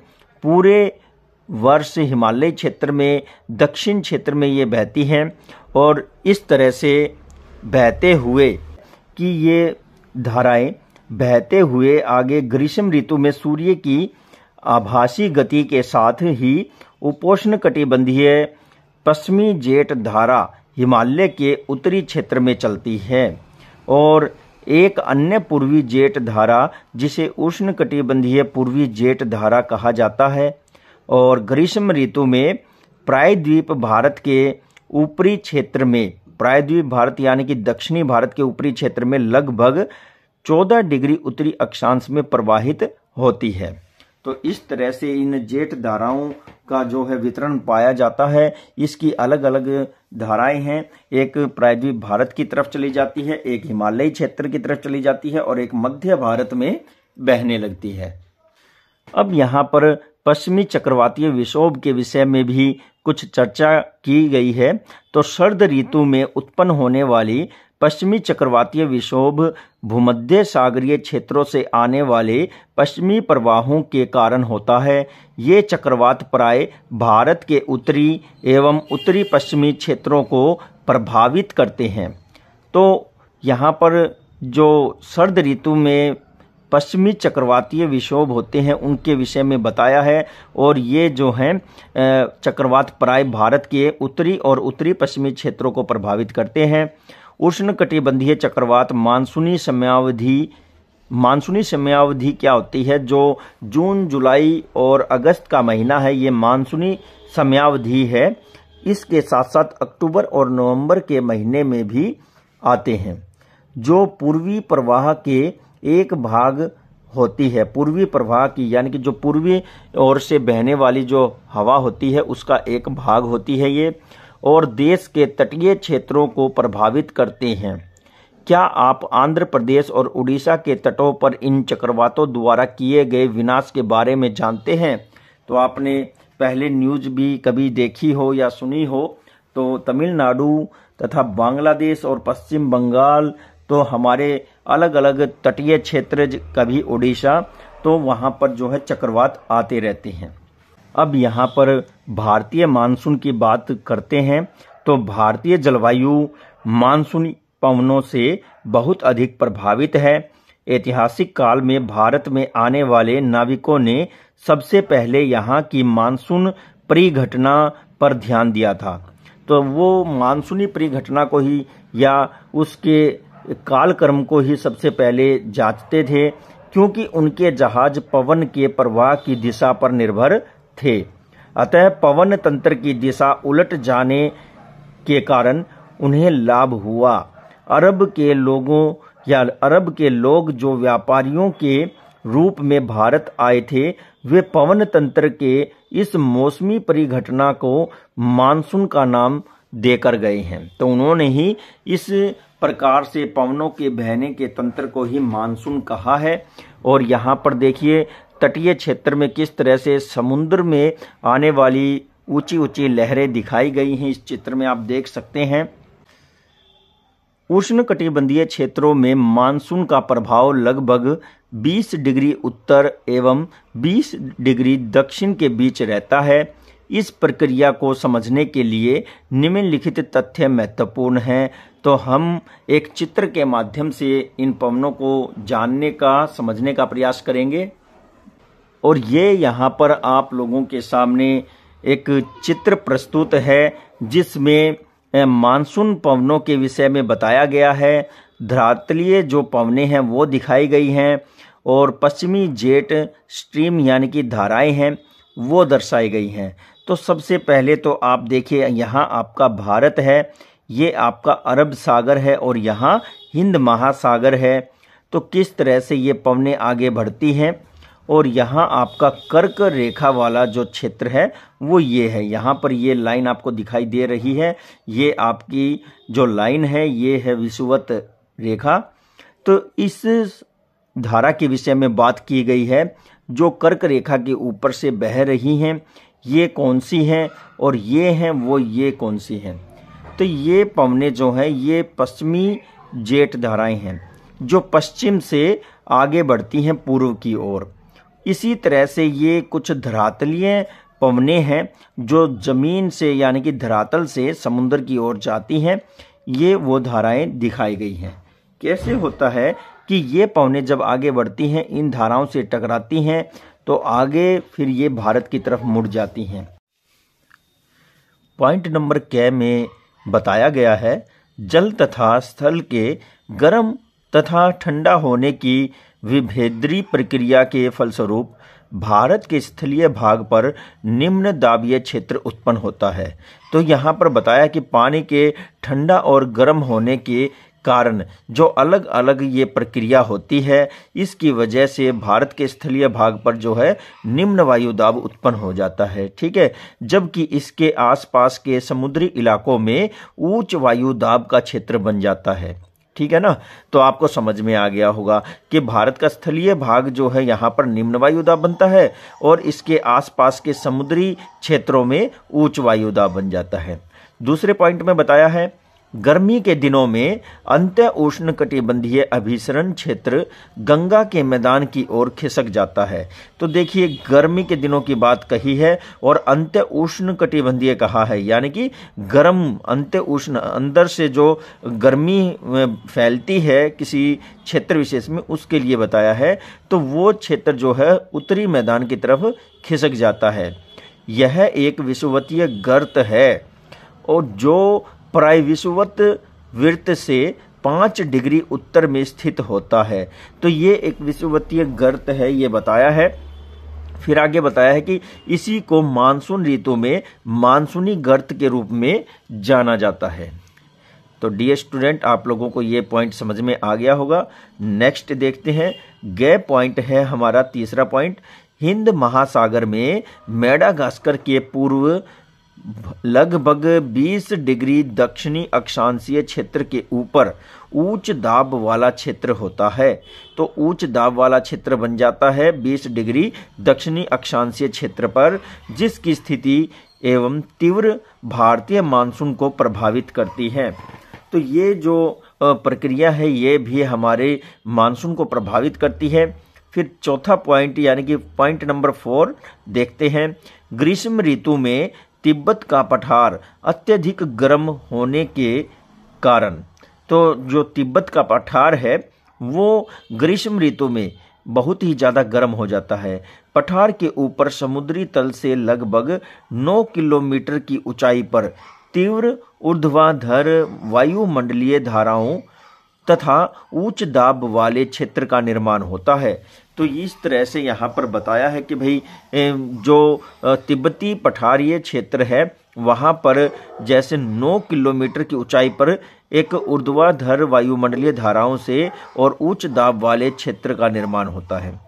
पूरे वर्ष हिमालय क्षेत्र में दक्षिण क्षेत्र में ये बहती हैं, और इस तरह से बहते हुए कि ये धाराएं बहते हुए आगे ग्रीष्म ऋतु में सूर्य की आभासी गति के साथ ही उपोष्ण कटिबंधीय पश्चिमी जेट धारा हिमालय के उत्तरी क्षेत्र में चलती है, और एक अन्य पूर्वी जेट धारा जिसे उष्ण कटिबंधीय पूर्वी जेट धारा कहा जाता है, और ग्रीष्म ऋतु में प्रायद्वीप भारत के ऊपरी क्षेत्र में, प्रायद्वीप भारत यानी कि दक्षिणी भारत के ऊपरी क्षेत्र में लगभग 14 डिग्री उत्तरी अक्षांश में प्रवाहित होती है। तो इस तरह से इन जेट धाराओं का जो है वितरण पाया जाता है। इसकी अलग अलग धाराएं हैं, एक प्रायद्वीप भारत की तरफ चली जाती है, एक हिमालयी क्षेत्र की तरफ चली जाती है, और एक मध्य भारत में बहने लगती है। अब यहाँ पर पश्चिमी चक्रवातीय विक्षोभ के विषय में भी कुछ चर्चा की गई है। तो शरद ऋतु में उत्पन्न होने वाली पश्चिमी चक्रवातीय विक्षोभ भूमध्य सागरीय क्षेत्रों से आने वाले पश्चिमी प्रवाहों के कारण होता है। ये चक्रवात प्राय भारत के उत्तरी एवं उत्तरी पश्चिमी क्षेत्रों को प्रभावित करते हैं। तो यहाँ पर जो शरद ऋतु में पश्चिमी चक्रवातीय विक्षोभ होते हैं उनके विषय में बताया है, और ये जो हैं चक्रवात प्राय भारत के उत्तरी और उत्तरी पश्चिमी क्षेत्रों को प्रभावित करते हैं। उष्णकटिबंधीय चक्रवात मानसूनी समयावधि मानसूनी समयावधि क्या होती है? जो जून, जुलाई और अगस्त का महीना है, ये मानसूनी समयावधि है। इसके साथ साथ अक्टूबर और नवंबर के महीने में भी आते हैं। जो पूर्वी प्रवाह के एक भाग होती है, पूर्वी प्रवाह की यानी कि जो पूर्वी ओर से बहने वाली जो हवा होती है उसका एक भाग होती है ये, और देश के तटीय क्षेत्रों को प्रभावित करते हैं। क्या आप आंध्र प्रदेश और उड़ीसा के तटों पर इन चक्रवातों द्वारा किए गए विनाश के बारे में जानते हैं? तो आपने पहले न्यूज भी कभी देखी हो या सुनी हो तो तमिलनाडु तथा बांग्लादेश और पश्चिम बंगाल, तो हमारे अलग अलग तटीय क्षेत्र, कभी उड़ीसा, तो वहां पर जो है चक्रवात आते रहते हैं। अब यहाँ पर भारतीय मानसून की बात करते हैं। तो भारतीय जलवायु मानसूनी पवनों से बहुत अधिक प्रभावित है। ऐतिहासिक काल में भारत में आने वाले नाविकों ने सबसे पहले यहाँ की मानसून परिघटना पर ध्यान दिया था। तो वो मानसूनी परिघटना को ही या उसके कालक्रम को ही सबसे पहले जांचते थे, क्योंकि उनके जहाज पवन के प्रवाह की दिशा पर निर्भर थे। अतः पवन तंत्र की दिशा उलट जाने के कारण उन्हें लाभ हुआ। अरब के लोग जो व्यापारियों के रूप में भारत आए थे, वे पवन तंत्र के इस मौसमी परिघटना को मानसून का नाम देकर गए हैं। तो उन्होंने ही इस प्रकार से पवनों के बहने के तंत्र को ही मानसून कहा है। और यहाँ पर देखिए तटीय क्षेत्र में किस तरह से समुद्र में आने वाली ऊंची ऊंची लहरें दिखाई गई हैं। इस चित्र में आप देख सकते हैं। उष्णकटिबंधीय क्षेत्रों में मानसून का प्रभाव लगभग 20 डिग्री उत्तर एवं 20 डिग्री दक्षिण के बीच रहता है। इस प्रक्रिया को समझने के लिए निम्नलिखित तथ्य महत्वपूर्ण हैं। तो हम एक चित्र के माध्यम से इन पवनों को जानने का, समझने का प्रयास करेंगे। और ये यहाँ पर आप लोगों के सामने एक चित्र प्रस्तुत है जिसमें मानसून पवनों के विषय में बताया गया है। धरातलीय जो पवनें हैं वो दिखाई गई हैं और पश्चिमी जेट स्ट्रीम यानी कि धाराएं हैं वो दर्शाई गई हैं। तो सबसे पहले तो आप देखिए, यहाँ आपका भारत है, ये आपका अरब सागर है और यहाँ हिंद महासागर है। तो किस तरह से ये पवनें आगे बढ़ती हैं। और यहाँ आपका कर्क रेखा वाला जो क्षेत्र है वो ये है। यहाँ पर ये लाइन आपको दिखाई दे रही है, ये आपकी जो लाइन है ये है विषुवत रेखा। तो इस धारा के विषय में बात की गई है जो कर्क रेखा के ऊपर से बह रही हैं, ये कौन सी हैं और ये हैं वो ये कौन सी हैं। तो ये पवनें जो हैं ये पश्चिमी जेट धाराएं हैं जो पश्चिम से आगे बढ़ती हैं पूर्व की ओर। इसी तरह से ये कुछ धरातलीय पवनें हैं जो जमीन से यानी कि धरातल से समुद्र की ओर जाती हैं, ये वो धाराएं दिखाई गई हैं। कैसे होता है कि ये पवनें जब आगे बढ़ती हैं, इन धाराओं से टकराती हैं तो आगे फिर ये भारत की तरफ मुड़ जाती हैं। पॉइंट नंबर क में बताया गया है, जल तथा स्थल के गर्म तथा ठंडा होने की विभेद्री प्रक्रिया के फलस्वरूप भारत के स्थलीय भाग पर निम्न दाबीय क्षेत्र उत्पन्न होता है। तो यहाँ पर बताया कि पानी के ठंडा और गर्म होने के कारण जो अलग अलग ये प्रक्रिया होती है, इसकी वजह से भारत के स्थलीय भाग पर जो है निम्न वायु दाब उत्पन्न हो जाता है। ठीक है, जबकि इसके आसपास के समुद्री इलाकों में उच्च वायु दाब का क्षेत्र बन जाता है। ठीक है ना। तो आपको समझ में आ गया होगा कि भारत का स्थलीय भाग जो है यहाँ पर निम्न वायुदाब बनता है और इसके आसपास के समुद्री क्षेत्रों में उच्च वायुदाब बन जाता है। दूसरे पॉइंट में बताया है, गर्मी के दिनों में अंत्य उष्णकटिबंधीय अभिसरण क्षेत्र गंगा के मैदान की ओर खिसक जाता है। तो देखिए, गर्मी के दिनों की बात कही है और अंत्य उष्णकटिबंधीय कहा है, यानी कि गर्म अंत्य उष्ण, अंदर से जो गर्मी फैलती है किसी क्षेत्र विशेष में, उसके लिए बताया है। तो वो क्षेत्र जो है उत्तरी मैदान की तरफ खिसक जाता है। यह एक विषुवतीय गर्त है और जो प्राय विषुवत वृत्त से 5 डिग्री उत्तर में स्थित होता है। तो ये एक विषुवतीय गर्त है, ये बताया है। फिर आगे बताया है कि इसी को मानसून ऋतु में मानसूनी गर्त के रूप में जाना जाता है। तो डियर स्टूडेंट, आप लोगों को ये पॉइंट समझ में आ गया होगा। नेक्स्ट देखते हैं, गैप पॉइंट है हमारा तीसरा पॉइंट। हिंद महासागर में मेडागास्कर के पूर्व लगभग 20 डिग्री दक्षिणी अक्षांशीय क्षेत्र के ऊपर उच्च दाब वाला क्षेत्र होता है। तो उच्च दाब वाला क्षेत्र बन जाता है 20 डिग्री दक्षिणी अक्षांशीय क्षेत्र पर, जिसकी स्थिति एवं तीव्र भारतीय मानसून को प्रभावित करती है। तो ये जो प्रक्रिया है ये भी हमारे मानसून को प्रभावित करती है। फिर चौथा पॉइंट यानी कि पॉइंट नंबर 4 देखते हैं। ग्रीष्म ऋतु में तिब्बत का पठार अत्यधिक गर्म होने के कारण, तो जो तिब्बत का पठार है वो ग्रीष्म ऋतु में बहुत ही ज़्यादा गर्म हो जाता है। पठार के ऊपर समुद्री तल से लगभग 9 किलोमीटर की ऊंचाई पर तीव्र ऊर्ध्वाधर वायुमंडलीय धाराओं तथा उच्च दाब वाले क्षेत्र का निर्माण होता है। तो इस तरह से यहाँ पर बताया है कि भाई जो तिब्बती पठारीय क्षेत्र है वहाँ पर जैसे 9 किलोमीटर की ऊंचाई पर एक ऊर्ध्वाधर वायुमंडलीय धाराओं से और उच्च दाब वाले क्षेत्र का निर्माण होता है।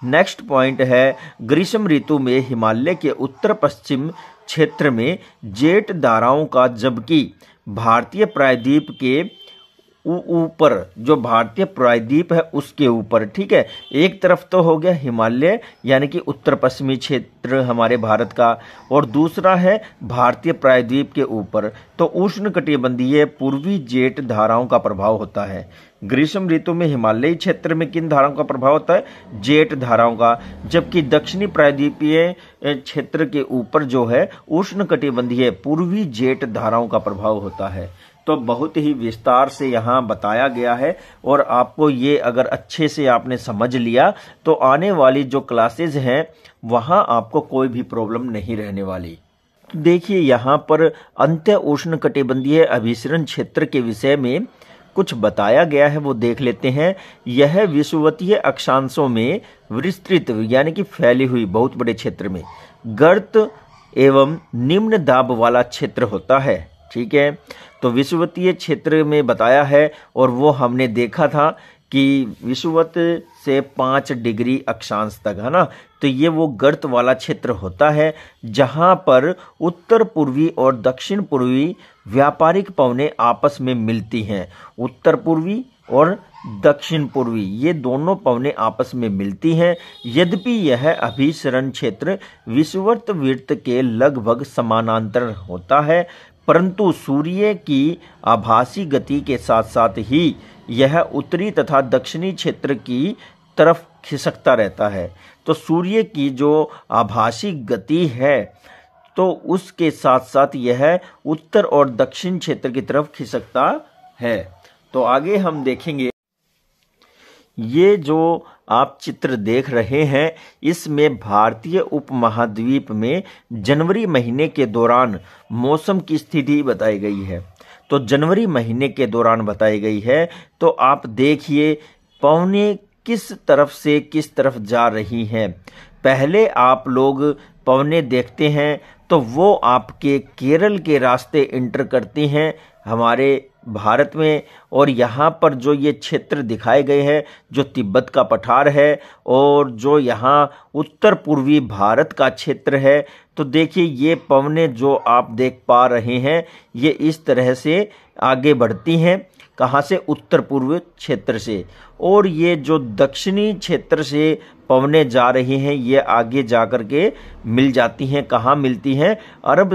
नेक्स्ट पॉइंट है, ग्रीष्म ऋतु में हिमालय के उत्तर पश्चिम क्षेत्र में जेट धाराओं का, जबकि भारतीय प्रायद्वीप के ऊपर, जो भारतीय प्रायद्वीप है उसके ऊपर, ठीक है, एक तरफ तो हो गया हिमालय यानी कि उत्तर पश्चिमी क्षेत्र हमारे भारत का, और दूसरा है भारतीय प्रायद्वीप के ऊपर तो उष्णकटिबंधीय पूर्वी जेट धाराओं का प्रभाव होता है। ग्रीष्म ऋतु में हिमालयी क्षेत्र में किन धाराओं का प्रभाव होता है? जेट धाराओं का, जबकि दक्षिणी प्रायद्वीपीय क्षेत्र के ऊपर जो है उष्णकटिबंधीय पूर्वी जेट धाराओं का प्रभाव होता है। तो बहुत ही विस्तार से यहाँ बताया गया है, और आपको ये अगर अच्छे से आपने समझ लिया तो आने वाली जो क्लासेज हैं वहाँ आपको कोई भी प्रॉब्लम नहीं रहने वाली। तो देखिए यहाँ पर अंत्य उष्णकटिबंधीय अभिसरण क्षेत्र के विषय में कुछ बताया गया है, वो देख लेते हैं। यह विषुवतीय अक्षांशों में विस्तृत यानी कि फैली हुई बहुत बड़े क्षेत्र में गर्त एवं निम्न दाब वाला क्षेत्र होता है, ठीक है। तो विषुवतीय क्षेत्र में बताया है, और वो हमने देखा था कि विषुवत से 5 डिग्री अक्षांश तक, है ना, तो ये वो गर्त वाला क्षेत्र होता है जहां पर उत्तर पूर्वी और दक्षिण पूर्वी व्यापारिक पवनें आपस में मिलती हैं। उत्तर पूर्वी और दक्षिण पूर्वी ये दोनों पवनें आपस में मिलती हैं। यद्यपि यह अभिसरण क्षेत्र विषुवत वृत्त के लगभग समानांतर होता है, परंतु सूर्य की आभासी गति के साथ साथ ही यह उत्तरी तथा दक्षिणी क्षेत्र की तरफ खिसकता रहता है। तो सूर्य की जो आभासी गति है तो उसके साथ साथ यह उत्तर और दक्षिण क्षेत्र की तरफ खिसकता है। तो आगे हम देखेंगे, ये जो आप चित्र देख रहे हैं इसमें भारतीय उपमहाद्वीप में जनवरी महीने के दौरान मौसम की स्थिति बताई गई है। तो जनवरी महीने के दौरान बताई गई है, तो आप देखिए पवनें किस तरफ से किस तरफ जा रही हैं। पहले आप लोग पवनें देखते हैं तो वो आपके केरल के रास्ते इंटर करती हैं हमारे भारत में, और यहाँ पर जो ये क्षेत्र दिखाए गए हैं जो तिब्बत का पठार है और जो यहाँ उत्तर पूर्वी भारत का क्षेत्र है, तो देखिए ये पवनें जो आप देख पा रहे हैं ये इस तरह से आगे बढ़ती हैं। कहाँ से? उत्तर पूर्व क्षेत्र से। और ये जो दक्षिणी क्षेत्र से पवनें जा रही हैं ये आगे जाकर के मिल जाती हैं। कहाँ मिलती हैं? अरब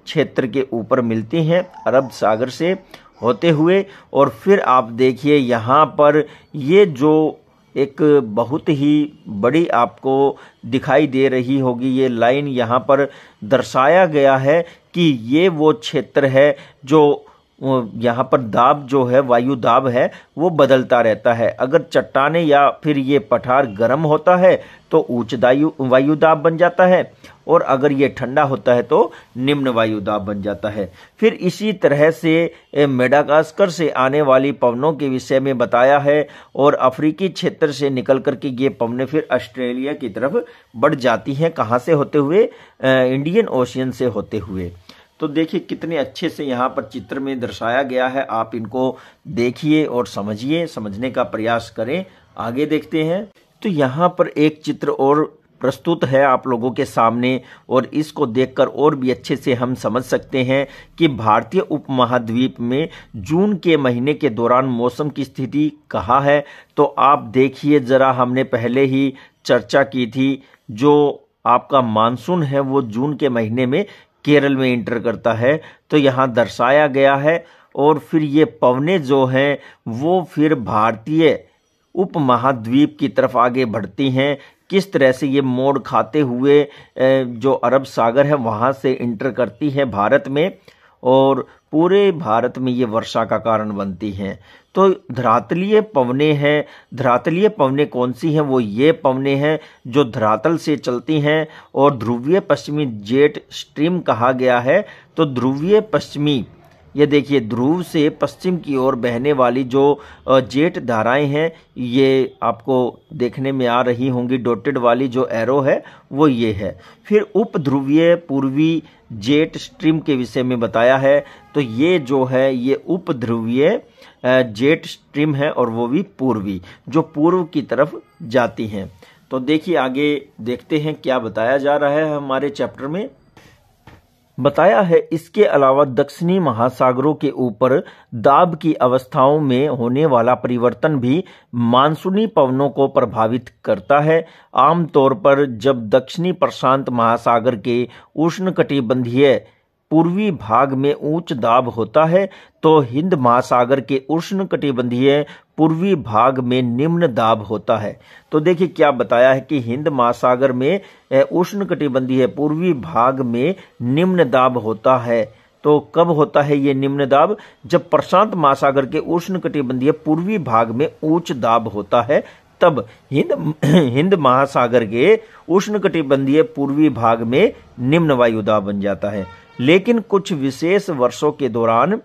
क्षेत्र के ऊपर मिलती हैं, अरब सागर से होते हुए। और फिर आप देखिए यहाँ पर ये जो एक बहुत ही बड़ी आपको दिखाई दे रही होगी ये लाइन, यहाँ पर दर्शाया गया है कि ये वो क्षेत्र है जो यहाँ पर दाब जो है, वायु दाब है, वो बदलता रहता है। अगर चट्टाने या फिर ये पठार गर्म होता है तो उच्च वायु दाब बन जाता है, और अगर ये ठंडा होता है तो निम्न वायु दाब बन जाता है। फिर इसी तरह से मेडागास्कर से आने वाली पवनों के विषय में बताया है, और अफ्रीकी क्षेत्र से निकल करके ये पवनें फिर ऑस्ट्रेलिया की तरफ बढ़ जाती हैं। कहाँ से होते हुए? इंडियन ओशियन से होते हुए। तो देखिए कितने अच्छे से यहाँ पर चित्र में दर्शाया गया है। आप इनको देखिए और समझिए, समझने का प्रयास करें। आगे देखते हैं। तो यहाँ पर एक चित्र और प्रस्तुत है आप लोगों के सामने, और इसको देखकर और भी अच्छे से हम समझ सकते हैं कि भारतीय उपमहाद्वीप में जून के महीने के दौरान मौसम की स्थिति कहाँ है। तो आप देखिए जरा, हमने पहले ही चर्चा की थी, जो आपका मानसून है वो जून के महीने में केरल में इंटर करता है, तो यहाँ दर्शाया गया है। और फिर ये पवनें जो हैं वो फिर भारतीय उपमहाद्वीप की तरफ आगे बढ़ती हैं। किस तरह से ये मोड़ खाते हुए जो अरब सागर है वहाँ से इंटर करती है भारत में, और पूरे भारत में ये वर्षा का कारण बनती हैं। तो धरातलीय पवनें हैं। धरातलीय पवनें कौन सी हैं? वो ये पवनें हैं जो धरातल से चलती हैं, और ध्रुवीय पश्चिमी जेट स्ट्रीम कहा गया है। तो ध्रुवीय पश्चिमी, ये देखिए ध्रुव से पश्चिम की ओर बहने वाली जो जेट धाराएं हैं, ये आपको देखने में आ रही होंगी। डॉटेड वाली जो एरो है वो ये है। फिर उपध्रुवीय पूर्वी जेट स्ट्रीम के विषय में बताया है। तो ये जो है ये उपध्रुवीय जेट स्ट्रीम है, और वो भी पूर्वी, जो पूर्व की तरफ जाती हैं। तो देखिए आगे देखते हैं क्या बताया जा रहा है हमारे चैप्टर में। बताया है इसके अलावा दक्षिणी महासागरों के ऊपर दाब की अवस्थाओं में होने वाला परिवर्तन भी मानसूनी पवनों को प्रभावित करता है। आमतौर पर जब दक्षिणी प्रशांत महासागर के उष्णकटिबंधीय पूर्वी भाग में उच्च दाब होता है, तो हिंद महासागर के उष्णकटिबंधीय पूर्वी भाग में निम्न दाब होता है। तो देखिए क्या बताया है कि हिंद महासागर में उष्णकटिबंधीय पूर्वी भाग में निम्न दाब होता है। तो कब होता है ये निम्न दाब? जब प्रशांत महासागर के उष्णकटिबंधीय पूर्वी भाग में उच्च दाब होता है, तब हिंद महासागर के उष्णकटिबंधीय पूर्वी भाग में निम्न वायु दाब बन जाता है। लेकिन कुछ विशेष वर्षों के दौरान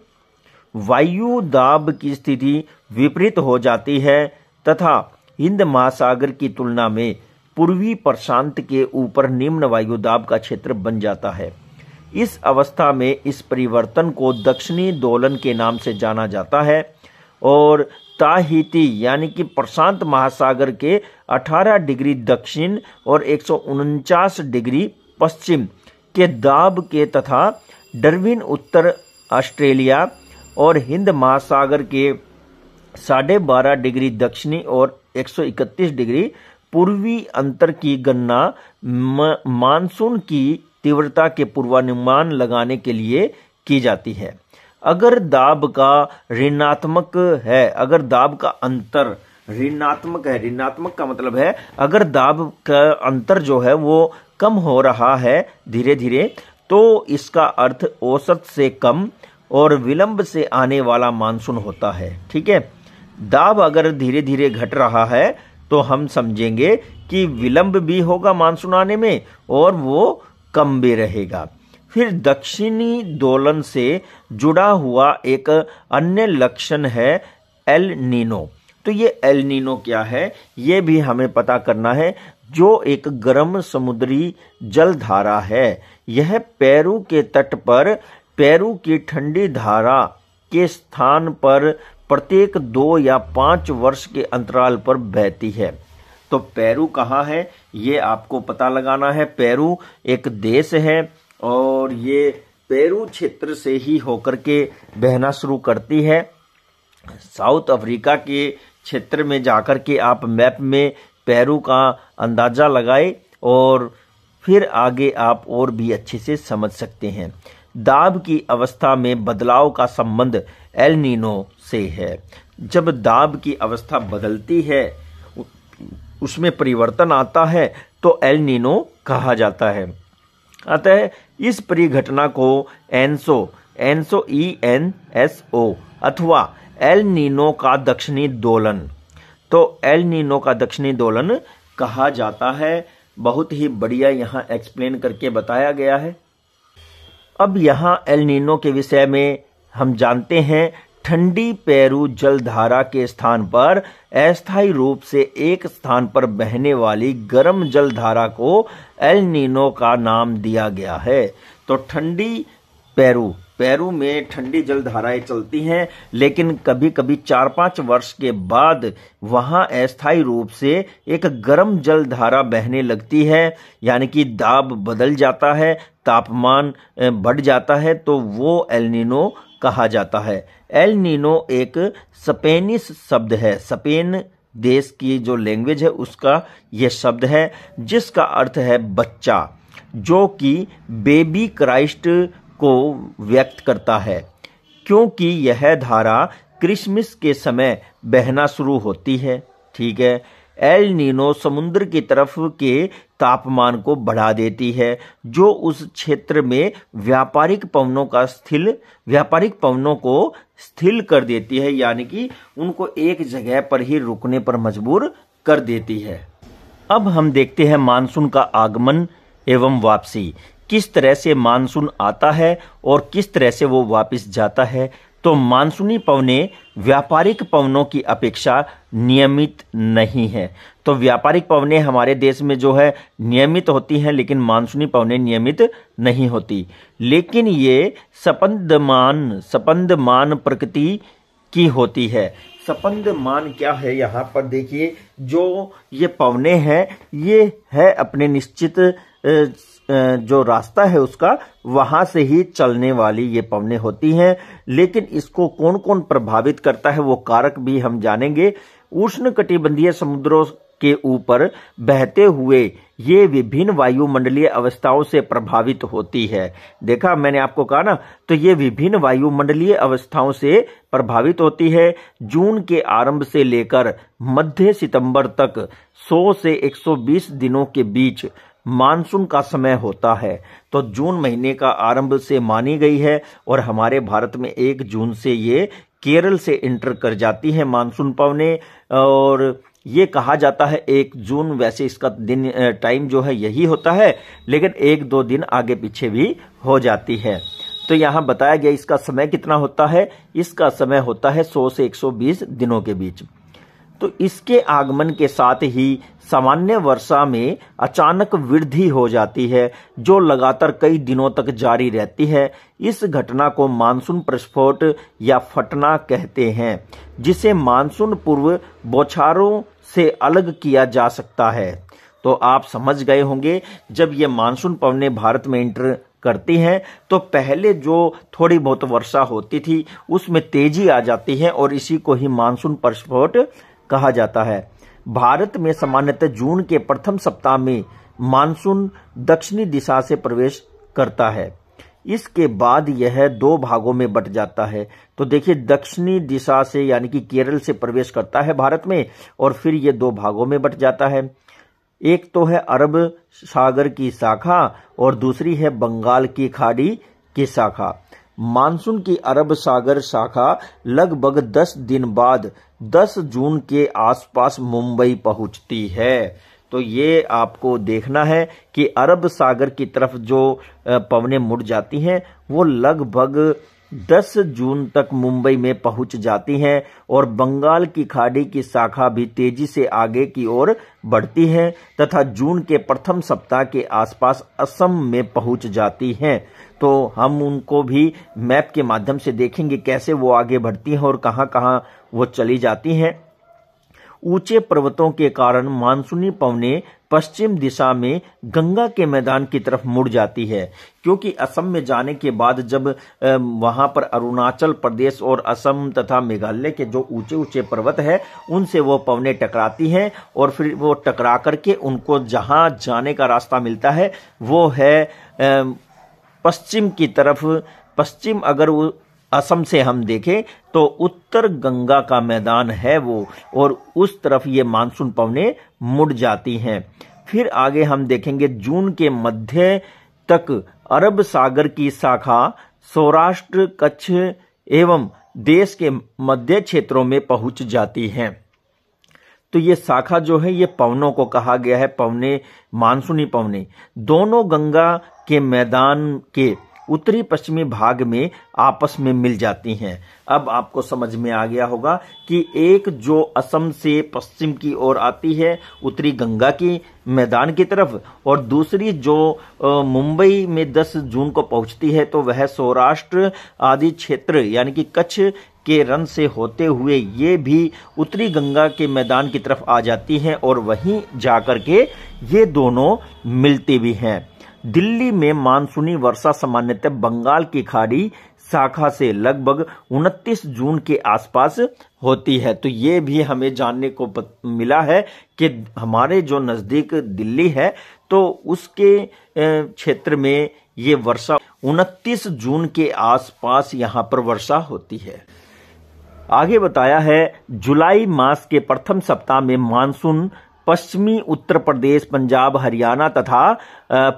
वायु दाब की स्थिति विपरीत हो जाती है, तथा हिंद महासागर की तुलना में पूर्वी प्रशांत के ऊपर निम्न वायु दाब का क्षेत्र बन जाता है। इस अवस्था में इस परिवर्तन को दक्षिणी दोलन के नाम से जाना जाता है, और ताहिती यानी कि प्रशांत महासागर के 18 डिग्री दक्षिण और 149 डिग्री पश्चिम के दाब के तथा डार्विन उत्तर ऑस्ट्रेलिया और हिंद महासागर के 12.5 डिग्री दक्षिणी और 131 डिग्री पूर्वी अंतर की गणना मानसून की तीव्रता के पूर्वानुमान लगाने के लिए की जाती है। अगर दाब का ऋणात्मक है, अगर दाब का अंतर ऋणात्मक है, ऋणात्मक का मतलब है अगर दाब का अंतर जो है वो कम हो रहा है धीरे धीरे, तो इसका अर्थ औसत से कम और विलंब से आने वाला मानसून होता है। ठीक है, दाब अगर धीरे धीरे घट रहा है तो हम समझेंगे कि विलंब भी होगा मानसून आने में और वो कम भी रहेगा। फिर दक्षिणी दोलन से जुड़ा हुआ एक अन्य लक्षण है एल नीनो। तो ये एल नीनो क्या है ये भी हमें पता करना है, जो एक गर्म समुद्री जलधारा है। यह पेरू के तट पर पेरू की ठंडी धारा के स्थान पर प्रत्येक 2 या 5 वर्ष के अंतराल पर बहती है। तो पेरू कहाँ है ये आपको पता लगाना है। पेरू एक देश है और ये पेरू क्षेत्र से ही होकर के बहना शुरू करती है। साउथ अफ्रीका के क्षेत्र में जाकर के आप मैप में पेरू का अंदाजा लगाए और फिर आगे आप और भी अच्छे से समझ सकते हैं। दाब की अवस्था में बदलाव का संबंध एल नीनो से है। जब दाब की अवस्था बदलती है, उसमें परिवर्तन आता है तो एल नीनो कहा जाता है। अतः इस परिघटना को एनसो ENSO अथवा एल नीनो का दक्षिणी दोलन। तो एल नीनो का दक्षिणी दोलन कहा जाता है। बहुत ही बढ़िया यहां एक्सप्लेन करके बताया गया है। अब यहां एल नीनो के विषय में हम जानते हैं, ठंडी पेरू जलधारा के स्थान पर अस्थायी रूप से एक स्थान पर बहने वाली गर्म जलधारा को एल नीनो का नाम दिया गया है। तो ठंडी पेरू में ठंडी जलधाराएं चलती हैं, लेकिन कभी कभी 4-5 वर्ष के बाद वहां अस्थायी रूप से एक गर्म जलधारा बहने लगती है, यानी कि दाब बदल जाता है, तापमान बढ़ जाता है, तो वो एल नीनो कहा जाता है। एल नीनो एक स्पेनिश शब्द है, स्पेन देश की जो लैंग्वेज है उसका यह शब्द है, जिसका अर्थ है बच्चा, जो कि बेबी क्राइस्ट को व्यक्त करता है, क्योंकि यह धारा क्रिसमस के समय बहना शुरू होती है। ठीक है। एल नीनो समुद्र की तरफ के तापमान को बढ़ा देती है, जो उस क्षेत्र में व्यापारिक पवनों को स्थिर कर देती है, यानी कि उनको एक जगह पर ही रुकने पर मजबूर कर देती है। अब हम देखते हैं मानसून का आगमन एवं वापसी। किस तरह से मानसून आता है और किस तरह से वो वापस जाता है। तो मानसूनी पवनें व्यापारिक पवनों की अपेक्षा नियमित नहीं है। तो व्यापारिक पवनें हमारे देश में जो है नियमित होती हैं, लेकिन मानसूनी पवनें नियमित नहीं होती। लेकिन ये संपन्दमान प्रकृति की होती है। संपन्दमान क्या है, यहाँ पर देखिए, जो ये पवनें हैं ये है अपने निश्चित जो रास्ता है उसका, वहां से ही चलने वाली ये पवनें होती हैं। लेकिन इसको कौन कौन प्रभावित करता है वो कारक भी हम जानेंगे। उष्णकटिबंधीय समुद्रों के ऊपर बहते हुए ये विभिन्न वायुमंडलीय अवस्थाओं से प्रभावित होती है। देखा मैंने आपको कहा ना, तो ये विभिन्न वायुमंडलीय अवस्थाओं से प्रभावित होती है। जून के आरंभ से लेकर मध्य सितंबर तक 100 से 120 दिनों के बीच मानसून का समय होता है। तो जून महीने का आरंभ से मानी गई है, और हमारे भारत में 1 जून से ये केरल से इंटर कर जाती है मानसून पवनें। और ये कहा जाता है 1 जून, वैसे इसका दिन टाइम जो है यही होता है, लेकिन 1-2 दिन आगे पीछे भी हो जाती है। तो यहाँ बताया गया इसका समय कितना होता है, इसका समय होता है 100 से 120 दिनों के बीच। तो इसके आगमन के साथ ही सामान्य वर्षा में अचानक वृद्धि हो जाती है, जो लगातार कई दिनों तक जारी रहती है। इस घटना को मानसून प्रस्फोट या फटना कहते हैं, जिसे मानसून पूर्व बौछारों से अलग किया जा सकता है। तो आप समझ गए होंगे, जब ये मानसून पवनें भारत में इंटर करती हैं तो पहले जो थोड़ी बहुत वर्षा होती थी उसमें तेजी आ जाती है, और इसी को ही मानसून प्रस्फोट कहा जाता है। भारत में सामान्यतः जून के प्रथम सप्ताह में मानसून दक्षिणी दिशा से प्रवेश करता है। इसके बाद यह 2 भागों में बंट जाता है। तो देखिए, दक्षिणी दिशा से यानी कि केरल से प्रवेश करता है भारत में, और फिर यह 2 भागों में बंट जाता है। एक तो है अरब सागर की शाखा, और दूसरी है बंगाल की खाड़ी की शाखा। मानसून की अरब सागर शाखा लगभग 10 दिन बाद 10 जून के आसपास मुंबई पहुंचती है। तो ये आपको देखना है कि अरब सागर की तरफ जो पवनें मुड़ जाती हैं वो लगभग 10 जून तक मुंबई में पहुंच जाती हैं, और बंगाल की खाड़ी की शाखा भी तेजी से आगे की ओर बढ़ती है तथा जून के प्रथम सप्ताह के आसपास असम में पहुंच जाती हैं। तो हम उनको भी मैप के माध्यम से देखेंगे कैसे वो आगे बढ़ती हैं और कहां कहां वो चली जाती हैं। ऊंचे पर्वतों के कारण मानसूनी पवनें पश्चिम दिशा में गंगा के मैदान की तरफ मुड़ जाती है, क्योंकि असम में जाने के बाद जब वहां पर अरुणाचल प्रदेश और असम तथा मेघालय के जो ऊंचे ऊंचे पर्वत है उनसे वो पवनें टकराती हैं, और फिर वो टकरा करके उनको जहां जाने का रास्ता मिलता है वो है पश्चिम की तरफ। पश्चिम अगर असम से हम देखें तो उत्तर गंगा का मैदान है वो, और उस तरफ ये मानसून पवनें मुड़ जाती हैं। फिर आगे हम देखेंगे जून के मध्य तक अरब सागर की शाखा सौराष्ट्र, कच्छ एवं देश के मध्य क्षेत्रों में पहुंच जाती हैं। तो ये शाखा जो है ये पवनों को कहा गया है, पवने, मानसूनी पवने दोनों गंगा के मैदान के उत्तरी पश्चिमी भाग में आपस में मिल जाती हैं। अब आपको समझ में आ गया होगा कि एक जो असम से पश्चिम की ओर आती है उत्तरी गंगा की मैदान की तरफ, और दूसरी जो मुंबई में 10 जून को पहुंचती है, तो वह सौराष्ट्र आदि क्षेत्र यानी कि कच्छ के रन से होते हुए ये भी उत्तरी गंगा के मैदान की तरफ आ जाती हैं और वहीं जाकर के ये दोनों मिलती भी हैं। दिल्ली में मानसूनी वर्षा सामान्यतः बंगाल की खाड़ी शाखा से लगभग 29 जून के आसपास होती है। तो ये भी हमें जानने को मिला है कि हमारे जो नजदीक दिल्ली है तो उसके क्षेत्र में ये वर्षा 29 जून के आसपास यहां पर वर्षा होती है। आगे बताया है जुलाई मास के प्रथम सप्ताह में मानसून पश्चिमी उत्तर प्रदेश, पंजाब, हरियाणा तथा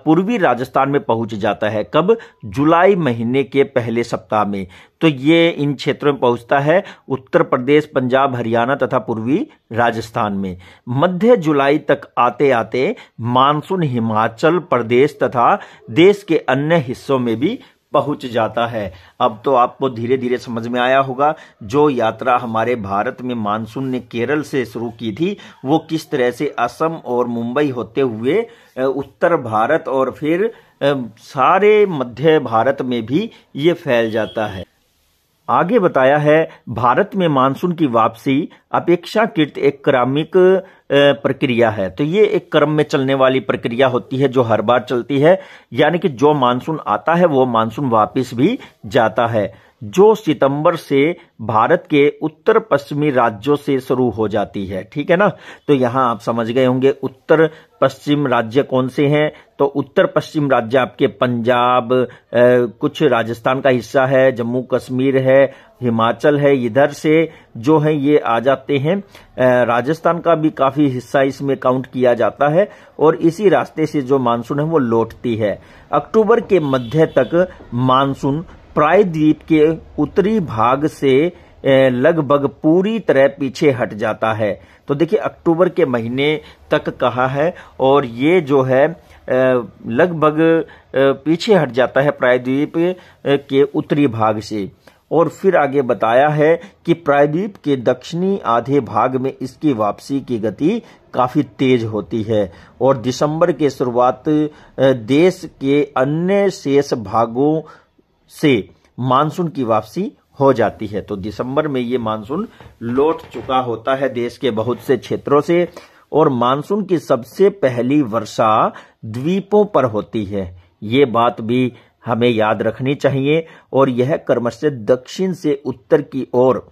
पूर्वी राजस्थान में पहुंच जाता है। कब? जुलाई महीने के पहले सप्ताह में। तो ये इन क्षेत्रों में पहुंचता है उत्तर प्रदेश, पंजाब, हरियाणा तथा पूर्वी राजस्थान में। मध्य जुलाई तक आते आते मानसून हिमाचल प्रदेश तथा देश के अन्य हिस्सों में भी पहुंच जाता है। अब तो आपको धीरे धीरे समझ में आया होगा जो यात्रा हमारे भारत में मानसून ने केरल से शुरू की थी वो किस तरह से असम और मुंबई होते हुए उत्तर भारत और फिर सारे मध्य भारत में भी ये फैल जाता है। आगे बताया है भारत में मानसून की वापसी अपेक्षाकृत एक क्रमिक प्रक्रिया है। तो ये एक क्रम में चलने वाली प्रक्रिया होती है जो हर बार चलती है, यानी कि जो मानसून आता है वो मानसून वापस भी जाता है, जो सितंबर से भारत के उत्तर पश्चिमी राज्यों से शुरू हो जाती है। ठीक है ना। तो यहां आप समझ गए होंगे उत्तर पश्चिम राज्य कौन से हैं। तो उत्तर पश्चिम राज्य आपके पंजाब, कुछ राजस्थान का हिस्सा है, जम्मू कश्मीर है, हिमाचल है, इधर से जो है ये आ जाते हैं। राजस्थान का भी काफी हिस्सा इसमें काउंट किया जाता है और इसी रास्ते से जो मानसून है वो लौटती है। अक्टूबर के मध्य तक मानसून प्रायद्वीप के उत्तरी भाग से लगभग पूरी तरह पीछे हट जाता है। तो देखिए अक्टूबर के महीने तक कहा है और ये जो है लगभग पीछे हट जाता है प्रायद्वीप के उत्तरी भाग से। और फिर आगे बताया है कि प्रायद्वीप के दक्षिणी आधे भाग में इसकी वापसी की गति काफी तेज होती है और दिसंबर के शुरुआत देश के अन्य शेष भागों से मानसून की वापसी हो जाती है। तो दिसंबर में ये मानसून लौट चुका होता है देश के बहुत से क्षेत्रों से और मानसून की सबसे पहली वर्षा द्वीपों पर होती है। ये बात भी हमें याद रखनी चाहिए और यह क्रमशः दक्षिण से उत्तर की ओर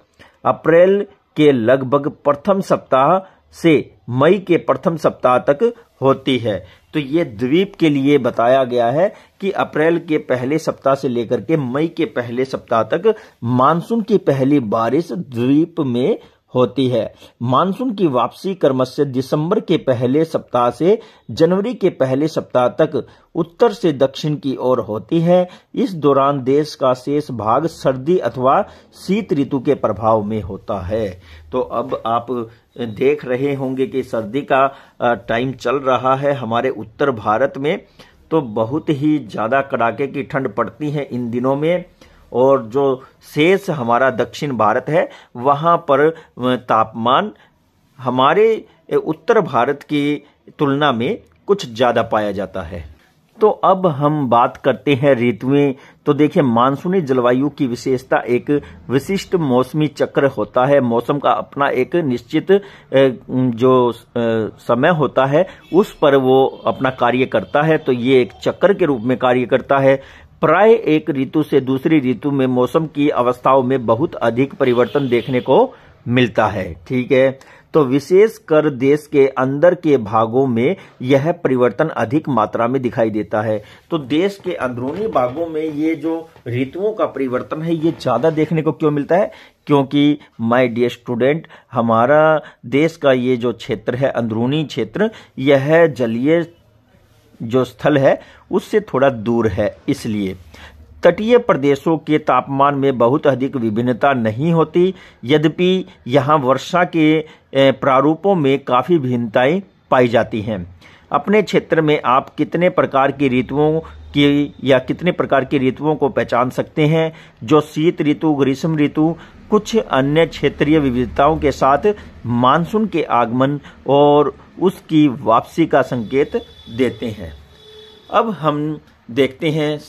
अप्रैल के लगभग प्रथम सप्ताह से मई के प्रथम सप्ताह तक होती है। तो ये द्वीप के लिए बताया गया है कि अप्रैल के पहले सप्ताह से लेकर के मई के पहले सप्ताह तक मानसून की पहली बारिश द्वीप में होती है। मानसून की वापसी क्रमशः दिसंबर के पहले सप्ताह से जनवरी के पहले सप्ताह तक उत्तर से दक्षिण की ओर होती है। इस दौरान देश का शेष भाग सर्दी अथवा शीत ऋतु के प्रभाव में होता है। तो अब आप देख रहे होंगे कि सर्दी का टाइम चल रहा है हमारे उत्तर भारत में, तो बहुत ही ज्यादा कड़ाके की ठंड पड़ती है इन दिनों में और जो शेष हमारा दक्षिण भारत है वहां पर तापमान हमारे उत्तर भारत की तुलना में कुछ ज्यादा पाया जाता है। तो अब हम बात करते हैं ऋतुएं। तो देखिए मानसूनी जलवायु की विशेषता एक विशिष्ट मौसमी चक्र होता है। मौसम का अपना एक निश्चित जो समय होता है उस पर वो अपना कार्य करता है। तो ये एक चक्र के रूप में कार्य करता है। प्राय एक ऋतु से दूसरी ऋतु में मौसम की अवस्थाओं में बहुत अधिक परिवर्तन देखने को मिलता है। ठीक है। तो विशेषकर देश के अंदर के भागों में यह परिवर्तन अधिक मात्रा में दिखाई देता है। तो देश के अंदरूनी भागों में ये जो ऋतुओं का परिवर्तन है ये ज्यादा देखने को क्यों मिलता है? क्योंकि माय डियर स्टूडेंट, हमारा देश का ये जो क्षेत्र है अंदरूनी क्षेत्र, यह जलीय जो स्थल है उससे थोड़ा दूर है, इसलिए तटीय प्रदेशों के तापमान में बहुत अधिक विभिन्नता नहीं होती, यद्यपि यहाँ वर्षा के प्रारूपों में काफ़ी भिन्नताएं पाई जाती हैं। अपने क्षेत्र में आप कितने प्रकार की ऋतुओं को पहचान सकते हैं, जो शीत ऋतु, ग्रीष्म ऋतु, कुछ अन्य क्षेत्रीय विविधताओं के साथ मानसून के आगमन और उसकी वापसी का संकेत देते हैं। अब हम देखते हैं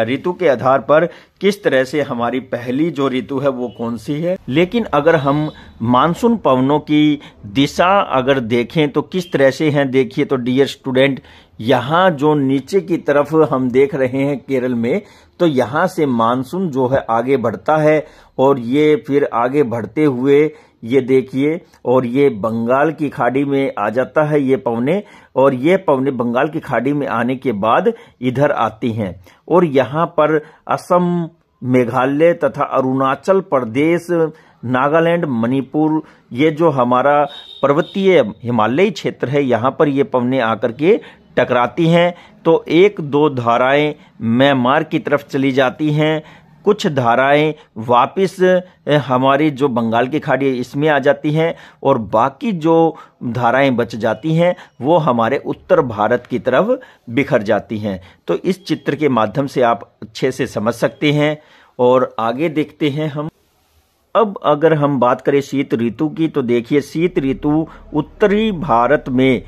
ऋतु के आधार पर किस तरह से हमारी पहली जो ऋतु है वो कौन सी है। लेकिन अगर हम मानसून पवनों की दिशा अगर देखें तो किस तरह से हैं, देखिए तो डियर स्टूडेंट, यहाँ जो नीचे की तरफ हम देख रहे हैं केरल में, तो यहाँ से मानसून जो है आगे बढ़ता है और ये फिर आगे बढ़ते हुए ये देखिए और ये बंगाल की खाड़ी में आ जाता है ये पवने, और ये पवने बंगाल की खाड़ी में आने के बाद इधर आती हैं और यहाँ पर असम, मेघालय तथा अरुणाचल प्रदेश, नागालैंड, मणिपुर, ये जो हमारा पर्वतीय हिमालयी क्षेत्र है, यहाँ पर ये पवने आकर के टकराती हैं। तो एक दो धाराएं म्यांमार की तरफ चली जाती हैं, कुछ धाराएं वापस हमारी जो बंगाल की खाड़ी है इसमें आ जाती हैं और बाकी जो धाराएं बच जाती हैं वो हमारे उत्तर भारत की तरफ बिखर जाती हैं। तो इस चित्र के माध्यम से आप अच्छे से समझ सकते हैं और आगे देखते हैं हम। अब अगर हम बात करें शीत ऋतु की, तो देखिए शीत ऋतु उत्तरी भारत में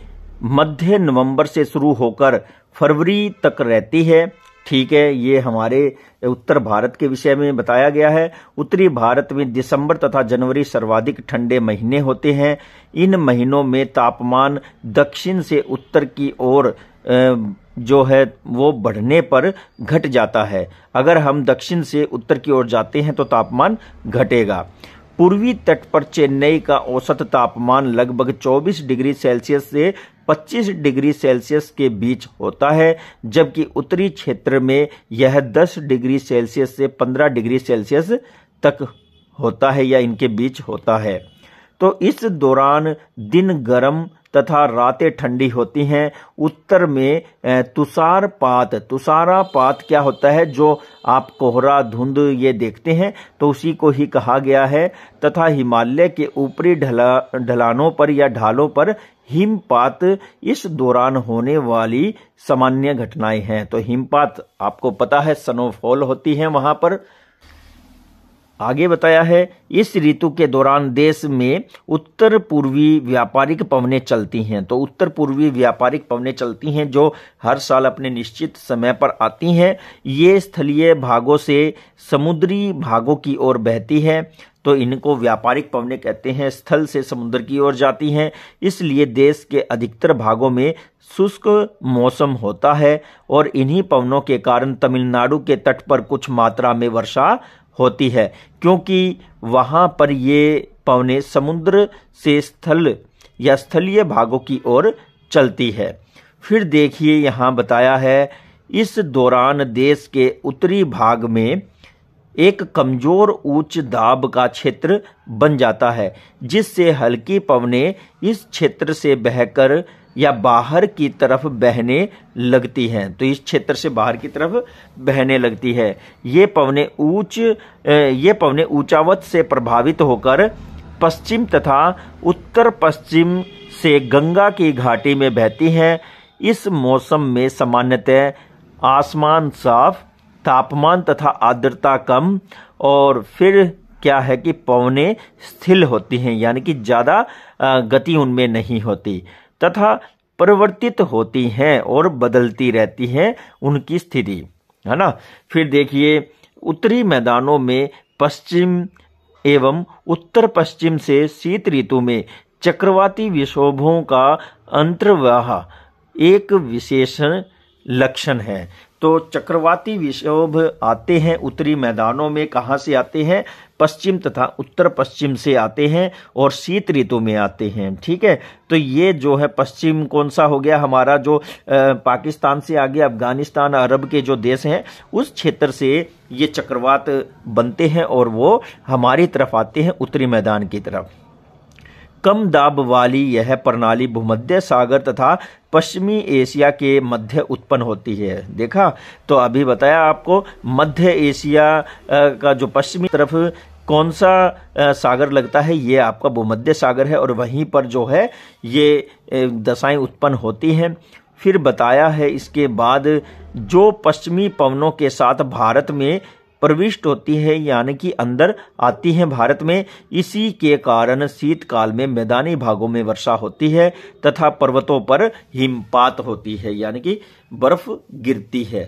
मध्य नवंबर से शुरू होकर फरवरी तक रहती है। ठीक है, ये हमारे उत्तर भारत के विषय में बताया गया है। उत्तरी भारत में दिसंबर तथा जनवरी सर्वाधिक ठंडे महीने होते हैं। इन महीनों में तापमान दक्षिण से उत्तर की ओर जो है वो बढ़ने पर घट जाता है। अगर हम दक्षिण से उत्तर की ओर जाते हैं तो तापमान घटेगा। पूर्वी तट पर चेन्नई का औसत तापमान लगभग 24 डिग्री सेल्सियस से 25 डिग्री सेल्सियस के बीच होता है, जबकि उत्तरी क्षेत्र में यह 10 डिग्री सेल्सियस से 15 डिग्री सेल्सियस तक होता है या इनके बीच होता है। तो इस दौरान दिन गर्म तथा रातें ठंडी होती हैं। उत्तर में तुषारपात क्या होता है, जो आप कोहरा धुंध ये देखते हैं तो उसी को ही कहा गया है, तथा हिमालय के ऊपरी ढलानों पर या ढालों पर हिमपात इस दौरान होने वाली सामान्य घटनाएं हैं। तो हिमपात आपको पता है, स्नोफॉल होती है वहां पर। आगे बताया है इस ऋतु के दौरान देश में उत्तर पूर्वी व्यापारिक पवनें चलती हैं। तो उत्तर पूर्वी व्यापारिक पवनें चलती हैं जो हर साल अपने निश्चित समय पर आती हैं। ये स्थलीय भागों से समुद्री भागों की ओर बहती हैं, तो इनको व्यापारिक पवनें कहते हैं। स्थल से समुद्र की ओर जाती हैं, इसलिए देश के अधिकतर भागों में शुष्क मौसम होता है और इन्हीं पवनों के कारण तमिलनाडु के तट पर कुछ मात्रा में वर्षा होती है, क्योंकि वहां पर ये पवनें समुद्र से स्थल या स्थलीय भागों की ओर चलती है। फिर देखिए यहाँ बताया है इस दौरान देश के उत्तरी भाग में एक कमजोर उच्च दाब का क्षेत्र बन जाता है, जिससे हल्की पवनें इस क्षेत्र से बहकर या बाहर की तरफ बहने लगती हैं। तो इस क्षेत्र से बाहर की तरफ बहने लगती है। ये पवनें ऊंचावत से प्रभावित होकर पश्चिम तथा उत्तर पश्चिम से गंगा की घाटी में बहती हैं। इस मौसम में सामान्यतः आसमान साफ, तापमान तथा आर्द्रता कम और फिर क्या है कि पवनें स्थिर होती हैं, यानी कि ज़्यादा गति उनमें नहीं होती तथा परिवर्तित होती हैं और बदलती रहती हैं उनकी स्थिति, है ना। फिर देखिए उत्तरी मैदानों में पश्चिम एवं उत्तर पश्चिम से शीत ऋतु में चक्रवाती विक्षोभों का अंतर्वाह एक विशेष लक्षण है। तो चक्रवाती विक्षोभ आते हैं उत्तरी मैदानों में, कहाँ से आते हैं, पश्चिम तथा उत्तर पश्चिम से आते हैं और शीत ऋतु में आते हैं। ठीक है, तो ये जो है पश्चिम कौन सा हो गया हमारा, जो पाकिस्तान से आगे अफगानिस्तान अरब के जो देश हैं उस क्षेत्र से ये चक्रवात बनते हैं और वो हमारी तरफ आते हैं उत्तरी मैदान की तरफ। कम दाब वाली यह प्रणाली भूमध्य सागर तथा पश्चिमी एशिया के मध्य उत्पन्न होती है। देखा, तो अभी बताया आपको मध्य एशिया का जो पश्चिमी तरफ कौन सा सागर लगता है, ये आपका भूमध्य सागर है, और वहीं पर जो है ये दशाएं उत्पन्न होती हैं। फिर बताया है इसके बाद जो पश्चिमी पवनों के साथ भारत में प्रविष्ट होती है, यानी कि अंदर आती हैं भारत में, इसी के कारण शीतकाल में मैदानी भागों में वर्षा होती है तथा पर्वतों पर हिमपात होती है, यानी कि बर्फ गिरती है।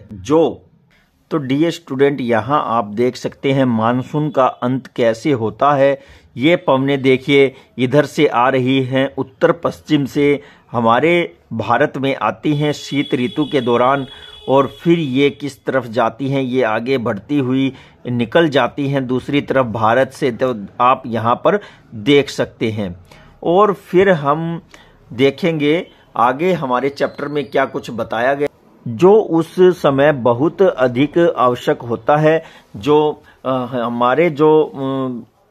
तो डियर स्टूडेंट, यहाँ आप देख सकते हैं मानसून का अंत कैसे होता है। ये पवनें देखिए इधर से आ रही हैं, उत्तर पश्चिम से हमारे भारत में आती हैं शीत ऋतु के दौरान, और फिर ये किस तरफ जाती हैं, ये आगे बढ़ती हुई निकल जाती हैं दूसरी तरफ भारत से, तो आप यहाँ पर देख सकते हैं। और फिर हम देखेंगे आगे हमारे चैप्टर में क्या कुछ बताया गया, जो उस समय बहुत अधिक आवश्यक होता है। जो हमारे जो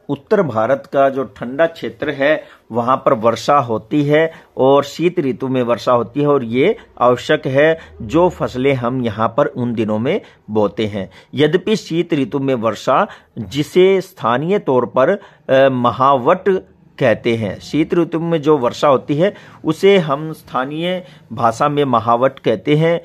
उत्तर भारत का जो ठंडा क्षेत्र है वहाँ पर वर्षा होती है और शीत ऋतु में वर्षा होती है, और ये आवश्यक है जो फसलें हम यहाँ पर उन दिनों में बोते हैं। यद्यपि शीत ऋतु में वर्षा, जिसे स्थानीय तौर पर महावट कहते हैं, शीत ऋतु में जो वर्षा होती है उसे हम स्थानीय भाषा में महावट कहते हैं,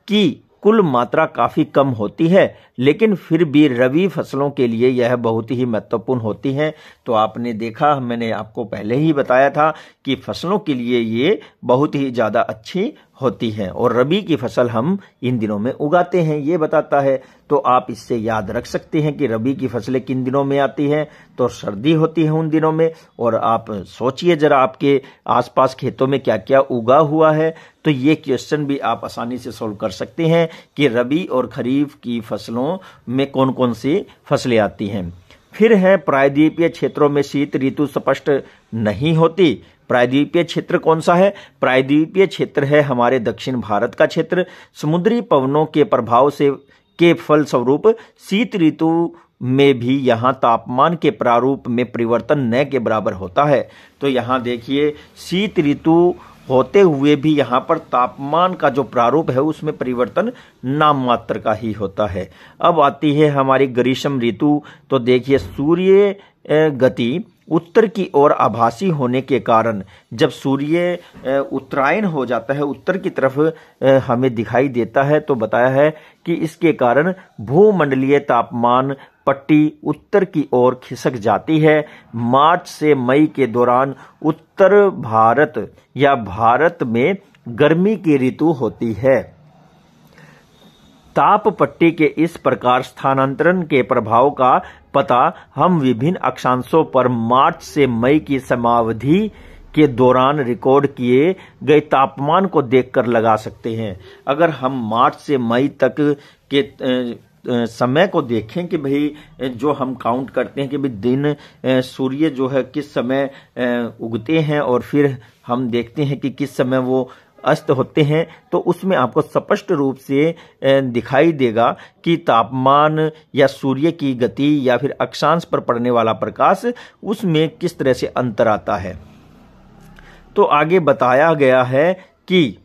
कि कुल मात्रा काफ़ी कम होती है, लेकिन फिर भी रबी फसलों के लिए यह बहुत ही महत्वपूर्ण होती है। तो आपने देखा, मैंने आपको पहले ही बताया था कि फसलों के लिए ये बहुत ही ज़्यादा अच्छी होती है, और रबी की फसल हम इन दिनों में उगाते हैं, ये बताता है। तो आप इससे याद रख सकते हैं कि रबी की फसलें किन दिनों में आती हैं, तो सर्दी होती है उन दिनों में। और आप सोचिए जरा, आपके आसपास खेतों में क्या क्या उगा हुआ है, तो ये क्वेश्चन भी आप आसानी से सोल्व कर सकते हैं कि रबी और खरीफ की फसलों में कौन कौन सी फसलें आती हैं। फिर है प्रायद्वीपीय क्षेत्रों में शीत ऋतु स्पष्ट नहीं होती। प्रायद्वीपीय क्षेत्र कौन सा है? प्रायद्वीपीय क्षेत्र है हमारे दक्षिण भारत का क्षेत्र। समुद्री पवनों के प्रभाव से के फलस्वरूप शीत ऋतु में भी यहाँ तापमान के प्रारूप में परिवर्तन न के बराबर होता है। तो यहाँ देखिए, शीत ऋतु होते हुए भी यहाँ पर तापमान का जो प्रारूप है उसमें परिवर्तन नाम मात्र का ही होता है। अब आती है हमारी ग्रीष्म ऋतु। तो देखिए, सूर्य गति उत्तर की ओर आभासी होने के कारण जब सूर्य उत्तरायण हो जाता है, उत्तर की तरफ हमें दिखाई देता है, तो बताया है कि इसके कारण भूमंडलीय तापमान पट्टी उत्तर की ओर खिसक जाती है। मार्च से मई के दौरान उत्तर भारत या भारत में गर्मी की ऋतु होती है। ताप पट्टी के इस प्रकार स्थानांतरण के प्रभाव का पता हम विभिन्न अक्षांशों पर मार्च से मई की समयावधि के दौरान रिकॉर्ड किए गए तापमान को देखकर लगा सकते हैं। अगर हम मार्च से मई तक के समय को देखें कि भाई जो हम काउंट करते हैं कि भाई दिन सूर्य जो है किस समय उगते हैं, और फिर हम देखते हैं कि किस समय वो अस्त होते हैं, तो उसमें आपको स्पष्ट रूप से दिखाई देगा कि तापमान या सूर्य की गति या फिर अक्षांश पर पड़ने वाला प्रकाश, उसमें किस तरह से अंतर आता है। तो आगे बताया गया है कि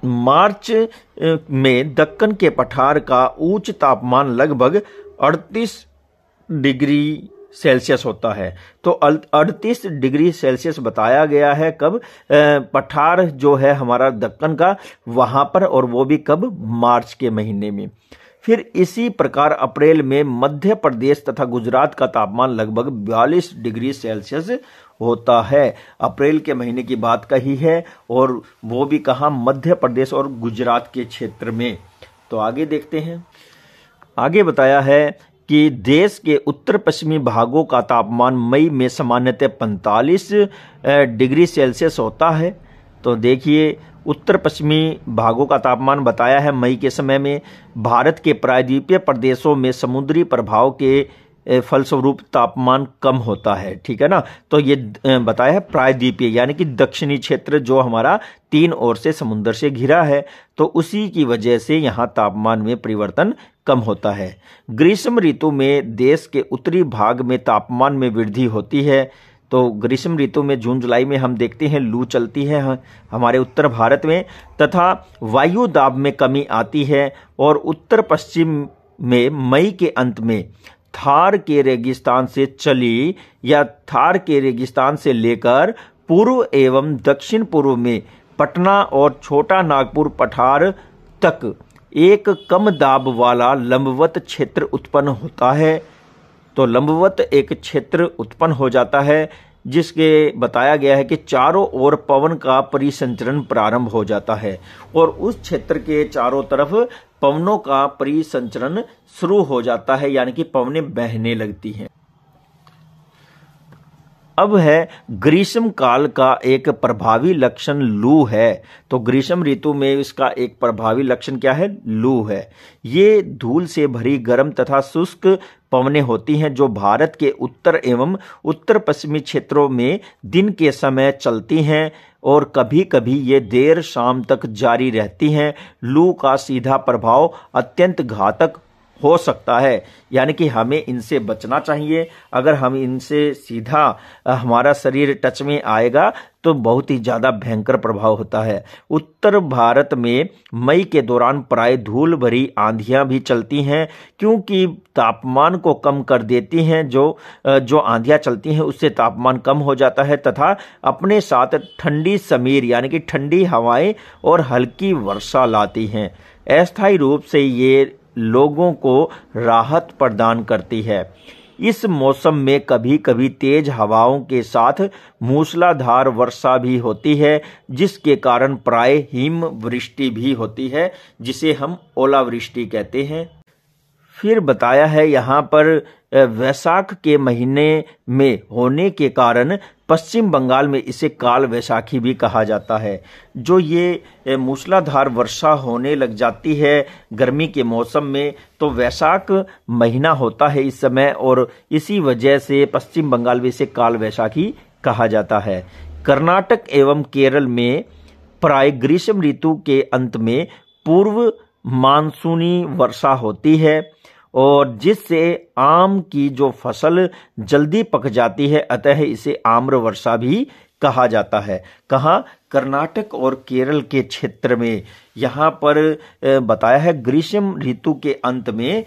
मार्च में दक्कन के पठार का उच्च तापमान लगभग 38 डिग्री सेल्सियस होता है। तो 38 डिग्री सेल्सियस बताया गया है कब? पठार जो है हमारा दक्कन का, वहां पर, और वो भी कब? मार्च के महीने में। फिर इसी प्रकार अप्रैल में मध्य प्रदेश तथा गुजरात का तापमान लगभग 42 डिग्री सेल्सियस होता है। अप्रैल के महीने की बात कही है, और वो भी कहाँ? मध्य प्रदेश और गुजरात के क्षेत्र में। तो आगे देखते हैं। आगे बताया है कि देश के उत्तर पश्चिमी भागों का तापमान मई में सामान्यतः 45 डिग्री सेल्सियस होता है। तो देखिए, उत्तर पश्चिमी भागों का तापमान बताया है मई के समय में। भारत के प्रायद्वीपीय प्रदेशों में समुद्री प्रभाव के फलस्वरूप तापमान कम होता है, ठीक है ना। तो ये बताया है प्रायद्वीपीय यानी कि दक्षिणी क्षेत्र जो हमारा 3 ओर से समुद्र से घिरा है, तो उसी की वजह से यहाँ तापमान में परिवर्तन कम होता है। ग्रीष्म ऋतु में देश के उत्तरी भाग में तापमान में वृद्धि होती है। तो ग्रीष्म ऋतु में जून जुलाई में हम देखते हैं लू चलती है हमारे उत्तर भारत में, तथा वायु दाब में कमी आती है और उत्तर पश्चिम में मई के अंत में थार के रेगिस्तान से चली या थार के रेगिस्तान से लेकर पूर्व एवं दक्षिण पूर्व में पटना और छोटा नागपुर पठार तक एक कम दाब वाला लंबवत क्षेत्र उत्पन्न होता है। तो लंबवत एक क्षेत्र उत्पन्न हो जाता है जिसके बताया गया है कि चारों ओर पवन का परिसंचरण प्रारंभ हो जाता है और उस क्षेत्र के चारों तरफ पवनों का परिसंचरण शुरू हो जाता है, यानी कि पवनें बहने लगती हैं। अब है ग्रीष्म काल का एक प्रभावी लक्षण लू है। तो ग्रीष्म ऋतु में इसका एक प्रभावी लक्षण क्या है? लू है। ये धूल से भरी गर्म तथा शुष्क पवनें होती हैं जो भारत के उत्तर एवं उत्तर पश्चिमी क्षेत्रों में दिन के समय चलती हैं और कभी कभी ये देर शाम तक जारी रहती हैं। लू का सीधा प्रभाव अत्यंत घातक हो सकता है, यानी कि हमें इनसे बचना चाहिए। अगर हम इनसे सीधा हमारा शरीर टच में आएगा तो बहुत ही ज़्यादा भयंकर प्रभाव होता है। उत्तर भारत में मई के दौरान प्राय धूल भरी आंधियां भी चलती हैं क्योंकि तापमान को कम कर देती हैं। जो आंधियां चलती हैं उससे तापमान कम हो जाता है तथा अपने साथ ठंडी समीर यानी कि ठंडी हवाएं और हल्की वर्षा लाती हैं। अस्थायी रूप से ये लोगों को राहत प्रदान करती है। इस मौसम में कभी कभी तेज हवाओं के साथ मूसलाधार वर्षा भी होती है जिसके कारण प्राय हिमवृष्टि भी होती है जिसे हम ओलावृष्टि कहते हैं। फिर बताया है यहाँ पर वैशाख के महीने में होने के कारण पश्चिम बंगाल में इसे काल वैशाखी भी कहा जाता है। जो ये मूसलाधार वर्षा होने लग जाती है गर्मी के मौसम में, तो वैशाख महीना होता है इस समय और इसी वजह से पश्चिम बंगाल में इसे काल वैशाखी कहा जाता है। कर्नाटक एवं केरल में प्राय ग्रीष्म ऋतु के अंत में पूर्व मानसूनी वर्षा होती है और जिससे आम की जो फसल जल्दी पक जाती है, अतः इसे आम्र वर्षा भी कहा जाता है। कहाँ? कर्नाटक और केरल के क्षेत्र में। यहाँ पर बताया है ग्रीष्म ऋतु के अंत में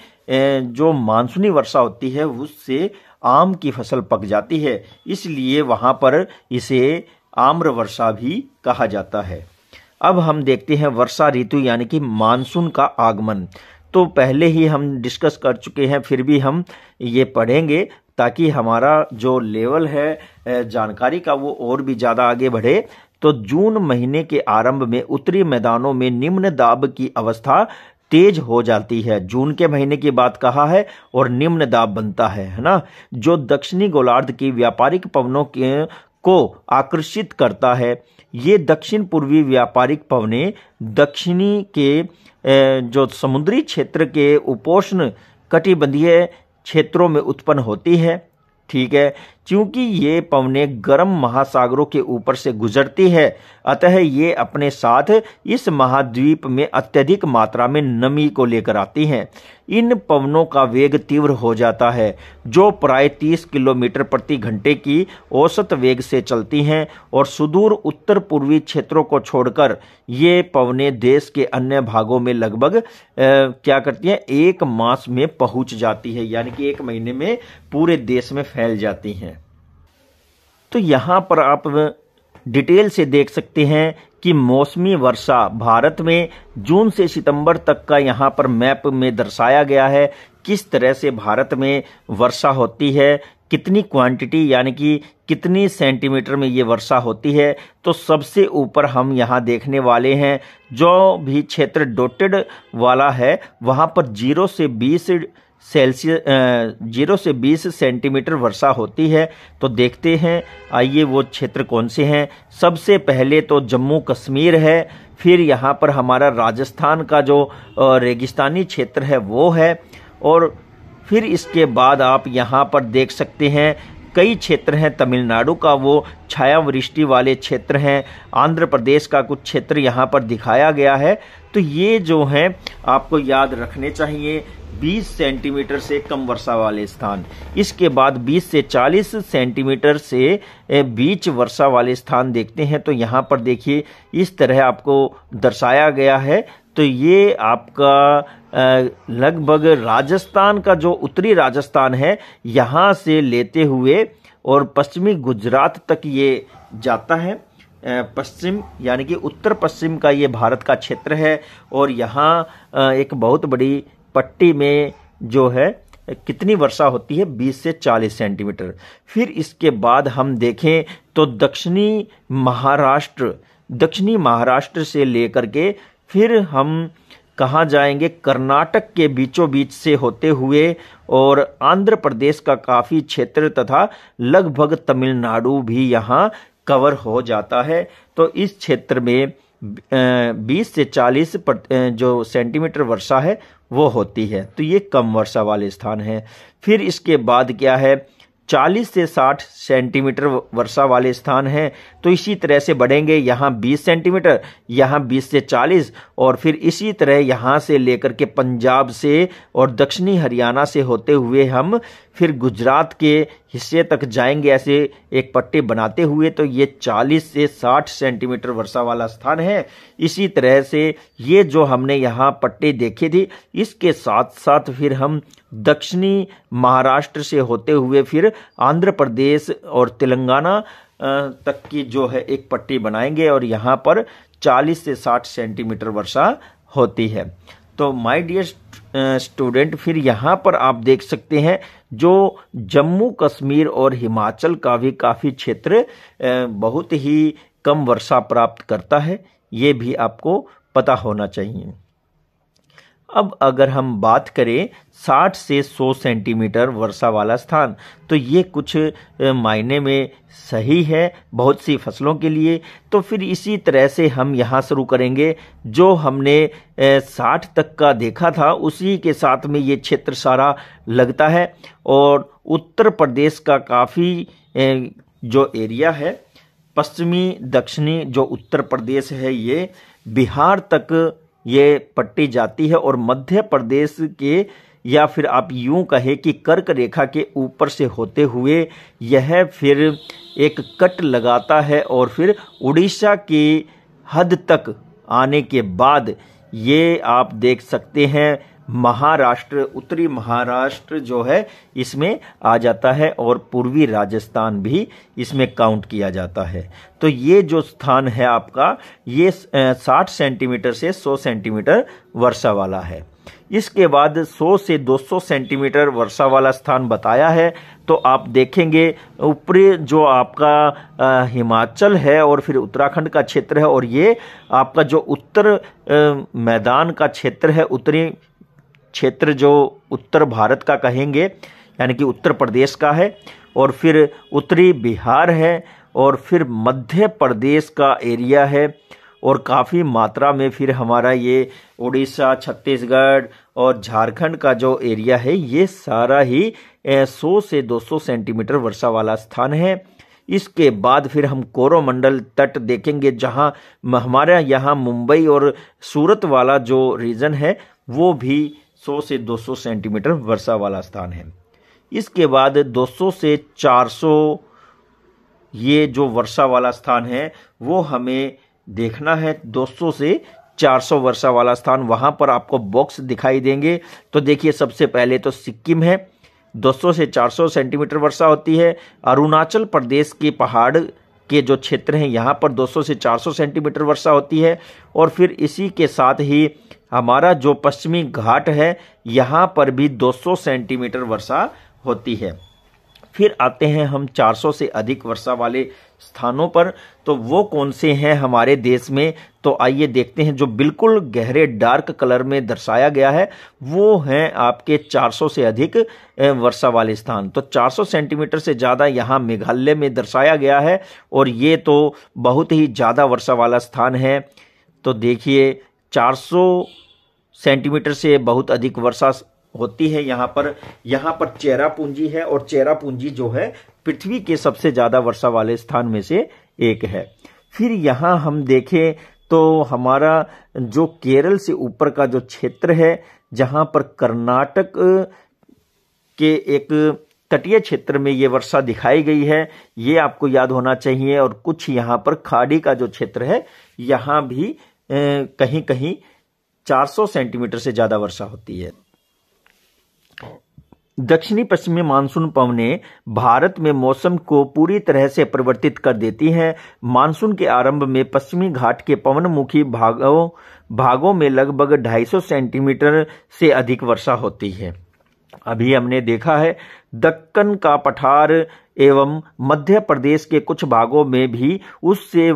जो मानसूनी वर्षा होती है उससे आम की फसल पक जाती है, इसलिए वहाँ पर इसे आम्र वर्षा भी कहा जाता है। अब हम देखते हैं वर्षा ऋतु यानी कि मानसून का आगमन। तो पहले ही हम डिस्कस कर चुके हैं, फिर भी हम ये पढ़ेंगे ताकि हमारा जो लेवल है जानकारी का वो और भी ज़्यादा आगे बढ़े। तो जून महीने के आरंभ में उत्तरी मैदानों में निम्न दाब की अवस्था तेज हो जाती है। जून के महीने की बात कहा है और निम्न दाब बनता है ना, जो दक्षिणी गोलार्ध की व्यापारिक पवनों को आकर्षित करता है। ये दक्षिण पूर्वी व्यापारिक पवनें दक्षिणी के जो समुद्री क्षेत्र के उपोष्ण कटिबंधीय क्षेत्रों में उत्पन्न होती है। ठीक है, क्योंकि ये पवनें गर्म महासागरों के ऊपर से गुजरती है, अतः ये अपने साथ इस महाद्वीप में अत्यधिक मात्रा में नमी को लेकर आती हैं। इन पवनों का वेग तीव्र हो जाता है जो प्राय 30 किलोमीटर प्रति घंटे की औसत वेग से चलती हैं और सुदूर उत्तर पूर्वी क्षेत्रों को छोड़कर ये पवनें देश के अन्य भागों में लगभग क्या करती हैं, एक मास में पहुंच जाती है, यानी कि एक महीने में पूरे देश में फैल जाती हैं। तो यहाँ पर आप डिटेल से देख सकते हैं कि मौसमी वर्षा भारत में जून से सितंबर तक का यहाँ पर मैप में दर्शाया गया है। किस तरह से भारत में वर्षा होती है, कितनी क्वांटिटी यानी कि कितनी सेंटीमीटर में ये वर्षा होती है। तो सबसे ऊपर हम यहाँ देखने वाले हैं, जो भी क्षेत्र डॉटेड वाला है वहाँ पर 0 से 20 सेंटीमीटर वर्षा होती है। तो देखते हैं, आइए वो क्षेत्र कौन से हैं। सबसे पहले तो जम्मू कश्मीर है, फिर यहाँ पर हमारा राजस्थान का जो रेगिस्तानी क्षेत्र है वो है, और फिर इसके बाद आप यहाँ पर देख सकते हैं कई क्षेत्र हैं, तमिलनाडु का वो छायावृष्टि वाले क्षेत्र हैं, आंध्र प्रदेश का कुछ क्षेत्र यहाँ पर दिखाया गया है। तो ये जो हैं आपको याद रखने चाहिए, 20 सेंटीमीटर से कम वर्षा वाले स्थान। इसके बाद 20 से 40 सेंटीमीटर से बीच वर्षा वाले स्थान देखते हैं। तो यहाँ पर देखिए इस तरह आपको दर्शाया गया है। तो ये आपका लगभग राजस्थान का जो उत्तरी राजस्थान है यहाँ से लेते हुए और पश्चिमी गुजरात तक ये जाता है। पश्चिम यानी कि उत्तर पश्चिम का ये भारत का क्षेत्र है और यहाँ एक बहुत बड़ी पट्टी में जो है कितनी वर्षा होती है, 20 से 40 सेंटीमीटर। फिर इसके बाद हम देखें तो दक्षिणी महाराष्ट्र से लेकर के फिर हम कहाँ जाएंगे, कर्नाटक के बीचों बीच से होते हुए और आंध्र प्रदेश का काफ़ी क्षेत्र तथा लगभग तमिलनाडु भी यहाँ कवर हो जाता है। तो इस क्षेत्र में 20 से 40 जो सेंटीमीटर वर्षा है वो होती है। तो ये कम वर्षा वाले स्थान हैं। फिर इसके बाद क्या है, 40 से 60 सेंटीमीटर वर्षा वाले स्थान हैं। तो इसी तरह से बढ़ेंगे, यहाँ 20 सेंटीमीटर, यहाँ 20 से 40 और फिर इसी तरह यहाँ से लेकर के पंजाब से और दक्षिणी हरियाणा से होते हुए हम फिर गुजरात के हिस्से तक जाएंगे ऐसे एक पट्टी बनाते हुए। तो ये 40 से 60 सेंटीमीटर वर्षा वाला स्थान है। इसी तरह से ये जो हमने यहाँ पट्टी देखी थी, इसके साथ साथ फिर हम दक्षिणी महाराष्ट्र से होते हुए फिर आंध्र प्रदेश और तेलंगाना तक की जो है एक पट्टी बनाएंगे और यहाँ पर 40 से 60 सेंटीमीटर वर्षा होती है। तो माय डियर स्टूडेंट, फिर यहाँ पर आप देख सकते हैं जो जम्मू कश्मीर और हिमाचल का भी काफ़ी क्षेत्र बहुत ही कम वर्षा प्राप्त करता है, ये भी आपको पता होना चाहिए। अब अगर हम बात करें 60 से 100 सेंटीमीटर वर्षा वाला स्थान, तो ये कुछ मायने में सही है बहुत सी फसलों के लिए। तो फिर इसी तरह से हम यहाँ शुरू करेंगे, जो हमने 60 तक का देखा था उसी के साथ में ये क्षेत्र सारा लगता है और उत्तर प्रदेश का काफ़ी जो एरिया है, पश्चिमी दक्षिणी जो उत्तर प्रदेश है, ये बिहार तक ये पट्टी जाती है और मध्य प्रदेश के या फिर आप यूं कहें कि कर्क रेखा के ऊपर से होते हुए यह फिर एक कट लगाता है और फिर उड़ीसा की हद तक आने के बाद ये आप देख सकते हैं महाराष्ट्र, उत्तरी महाराष्ट्र जो है इसमें आ जाता है और पूर्वी राजस्थान भी इसमें काउंट किया जाता है। तो ये जो स्थान है आपका, ये 60 सेंटीमीटर से 100 सेंटीमीटर वर्षा वाला है। इसके बाद 100 से 200 सेंटीमीटर वर्षा वाला स्थान बताया है। तो आप देखेंगे ऊपरी जो आपका हिमाचल है और फिर उत्तराखंड का क्षेत्र है और ये आपका जो उत्तर मैदान का क्षेत्र है, उत्तरी क्षेत्र जो उत्तर भारत का कहेंगे यानी कि उत्तर प्रदेश का है और फिर उत्तरी बिहार है और फिर मध्य प्रदेश का एरिया है और काफ़ी मात्रा में फिर हमारा ये उड़ीसा, छत्तीसगढ़ और झारखंड का जो एरिया है, ये सारा ही 100 से 200 सेंटीमीटर वर्षा वाला स्थान है। इसके बाद फिर हम कोरोमंडल तट देखेंगे, जहां हमारे यहाँ मुंबई और सूरत वाला जो रीजन है वो भी 100 से 200 सेंटीमीटर वर्षा वाला स्थान है। इसके बाद 200 से 400 ये जो वर्षा वाला स्थान है वो हमें देखना है। 200 से 400 वर्षा वाला स्थान, वहां पर आपको बॉक्स दिखाई देंगे। तो देखिए सबसे पहले तो सिक्किम है, 200 से 400 सेंटीमीटर वर्षा होती है। अरुणाचल प्रदेश के पहाड़ के जो क्षेत्र हैं यहाँ पर 200 से 400 सेंटीमीटर वर्षा होती है और फिर इसी के साथ ही हमारा जो पश्चिमी घाट है यहाँ पर भी 200 सेंटीमीटर वर्षा होती है। फिर आते हैं हम 400 से अधिक वर्षा वाले स्थानों पर, तो वो कौन से हैं हमारे देश में। तो आइए देखते हैं, जो बिल्कुल गहरे डार्क कलर में दर्शाया गया है वो हैं आपके 400 से अधिक वर्षा वाले स्थान। तो 400 सेंटीमीटर से ज़्यादा यहाँ मेघालय में दर्शाया गया है और ये तो बहुत ही ज़्यादा वर्षा वाला स्थान है। तो देखिए 400 सेंटीमीटर से बहुत अधिक वर्षा होती है। यहाँ पर चेरापूंजी है और चेरापूंजी जो है पृथ्वी के सबसे ज्यादा वर्षा वाले स्थान में से एक है। फिर यहाँ हम देखें तो हमारा जो केरल से ऊपर का जो क्षेत्र है, जहां पर कर्नाटक के एक तटीय क्षेत्र में ये वर्षा दिखाई गई है, ये आपको याद होना चाहिए। और कुछ यहाँ पर खाड़ी का जो क्षेत्र है, यहाँ भी कहीं कहीं 400 सेंटीमीटर से ज्यादा वर्षा होती है। दक्षिणी पश्चिमी मानसून पवनें भारत में मौसम को पूरी तरह से परिवर्तित कर देती हैं। मानसून के आरंभ में पश्चिमी घाट के पवनमुखी भागों में लगभग 250 सेंटीमीटर से अधिक वर्षा होती है। अभी हमने देखा है दक्कन का पठार एवं मध्य प्रदेश के कुछ भागों में भी उससे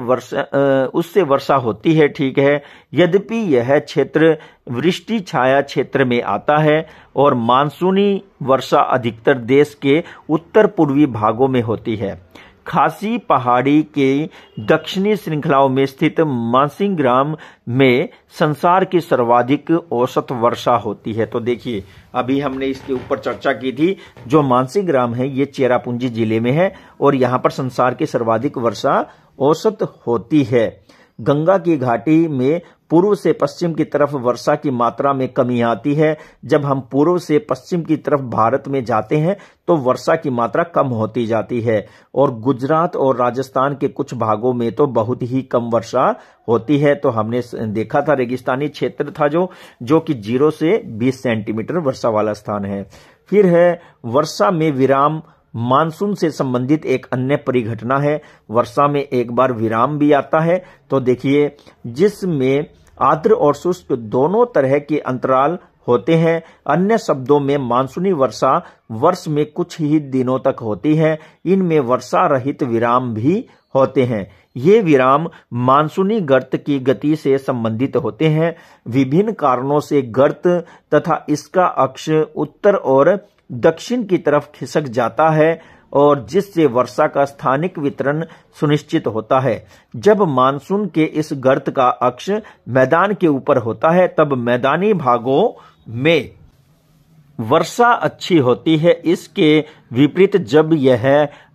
वर्षा होती है, ठीक है। यद्यपि यह क्षेत्र वृष्टि छाया क्षेत्र में आता है और मानसूनी वर्षा अधिकतर देश के उत्तर पूर्वी भागों में होती है। खासी पहाड़ी के दक्षिणी श्रृंखलाओं में स्थित मानसिंहग्राम में संसार की सर्वाधिक औसत वर्षा होती है। तो देखिए, अभी हमने इसके ऊपर चर्चा की थी। जो मानसिंहग्राम है ये चेरापूंजी जिले में है और यहाँ पर संसार की सर्वाधिक वर्षा औसत होती है। गंगा की घाटी में पूर्व से पश्चिम की तरफ वर्षा की मात्रा में कमी आती है। जब हम पूर्व से पश्चिम की तरफ भारत में जाते हैं तो वर्षा की मात्रा कम होती जाती है और गुजरात और राजस्थान के कुछ भागों में तो बहुत ही कम वर्षा होती है। तो हमने देखा था रेगिस्तानी क्षेत्र था जो कि 0 से 20 सेंटीमीटर वर्षा वाला स्थान है। फिर है वर्षा में विराम। मानसून से संबंधित एक अन्य परिघटना है। वर्षा में एक बार विराम भी आता है। तो देखिए, जिसमें आर्द्र और शुष्क दोनों तरह के अंतराल होते हैं। अन्य शब्दों में मानसूनी वर्षा वर्ष में कुछ ही दिनों तक होती है। इनमें वर्षा रहित विराम भी होते हैं। ये विराम मानसूनी गर्त की गति से संबंधित होते हैं। विभिन्न कारणों से गर्त तथा इसका अक्ष उत्तर और दक्षिण की तरफ खिसक जाता है और जिससे वर्षा का स्थानिक वितरण सुनिश्चित होता है। जब मानसून के इस गर्त का अक्ष मैदान के ऊपर होता है तब मैदानी भागों में वर्षा अच्छी होती है। इसके विपरीत जब यह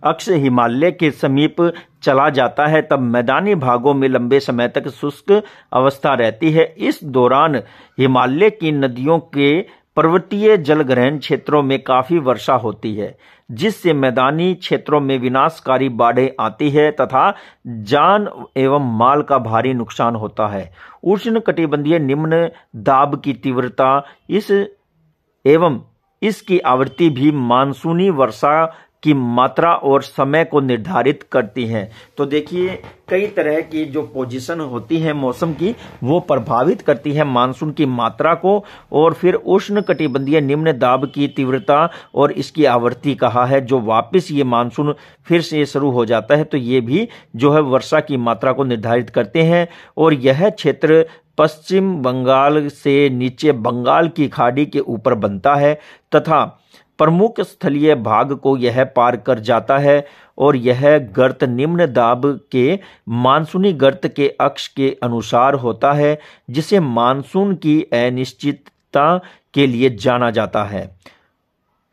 अक्ष हिमालय के समीप चला जाता है तब मैदानी भागों में लंबे समय तक शुष्क अवस्था रहती है। इस दौरान हिमालय की नदियों के पर्वतीय जलग्रहण क्षेत्रों में काफी वर्षा होती है, जिससे मैदानी क्षेत्रों में विनाशकारी बाढ़ें आती है तथा जान एवं माल का भारी नुकसान होता है। उष्णकटिबंधीय निम्न दाब की तीव्रता एवं इसकी आवृत्ति भी मानसूनी वर्षा की मात्रा और समय को निर्धारित करती हैं। तो देखिए, कई तरह की जो पोजीशन होती है मौसम की वो प्रभावित करती है मानसून की मात्रा को। और फिर उष्णकटिबंधीय निम्न दाब की तीव्रता और इसकी आवृत्ति कहा है। जो वापस ये मानसून फिर से शुरू हो जाता है तो ये भी जो है वर्षा की मात्रा को निर्धारित करते हैं। और यह क्षेत्र पश्चिम बंगाल से नीचे बंगाल की खाड़ी के ऊपर बनता है तथा प्रमुख स्थलीय भाग को यह पार कर जाता है और यह गर्त निम्न दाब के मानसूनी गर्त के अक्ष के अनुसार होता है, जिसे मानसून की अनिश्चितता के लिए जाना जाता है।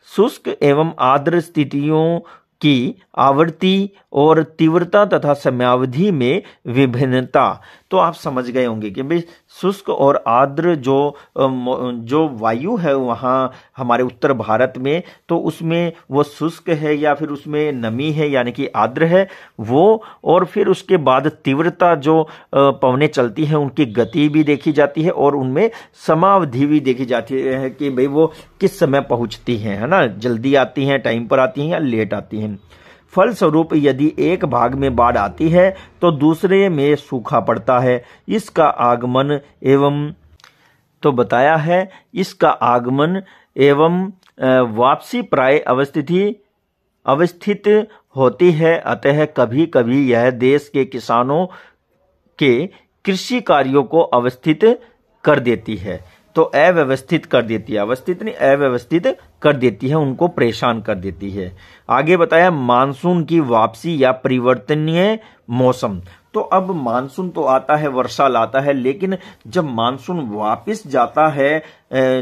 शुष्क एवं आर्द्र स्थितियों की आवृत्ति और तीव्रता तथा समयावधि में विभिन्नता। तो आप समझ गए होंगे कि भाई शुष्क और आर्द्र जो वायु है वहाँ हमारे उत्तर भारत में, तो उसमें वो शुष्क है या फिर उसमें नमी है यानी कि आर्द्र है वो। और फिर उसके बाद तीव्रता जो पवनें चलती हैं उनकी गति भी देखी जाती है और उनमें समावधि भी देखी जाती है कि भाई वो किस समय पहुंचती हैं, है ना, जल्दी आती हैं, टाइम पर आती हैं या लेट आती हैं। फलस्वरूप यदि एक भाग में बाढ़ आती है तो दूसरे में सूखा पड़ता है। इसका आगमन एवं तो बताया है, इसका आगमन एवं वापसी प्राय अवस्थित होती है। अतः कभी कभी यह देश के किसानों के कृषि कार्यों को अवस्थित कर देती है। तो अव्यवस्थित कर देती है, अवस्थित नहीं अव्यवस्थित कर देती है, उनको परेशान कर देती है। आगे बताया मानसून की वापसी या परिवर्तनीय मौसम। तो अब मानसून तो आता है, वर्षा लाता है, लेकिन जब मानसून वापस जाता है,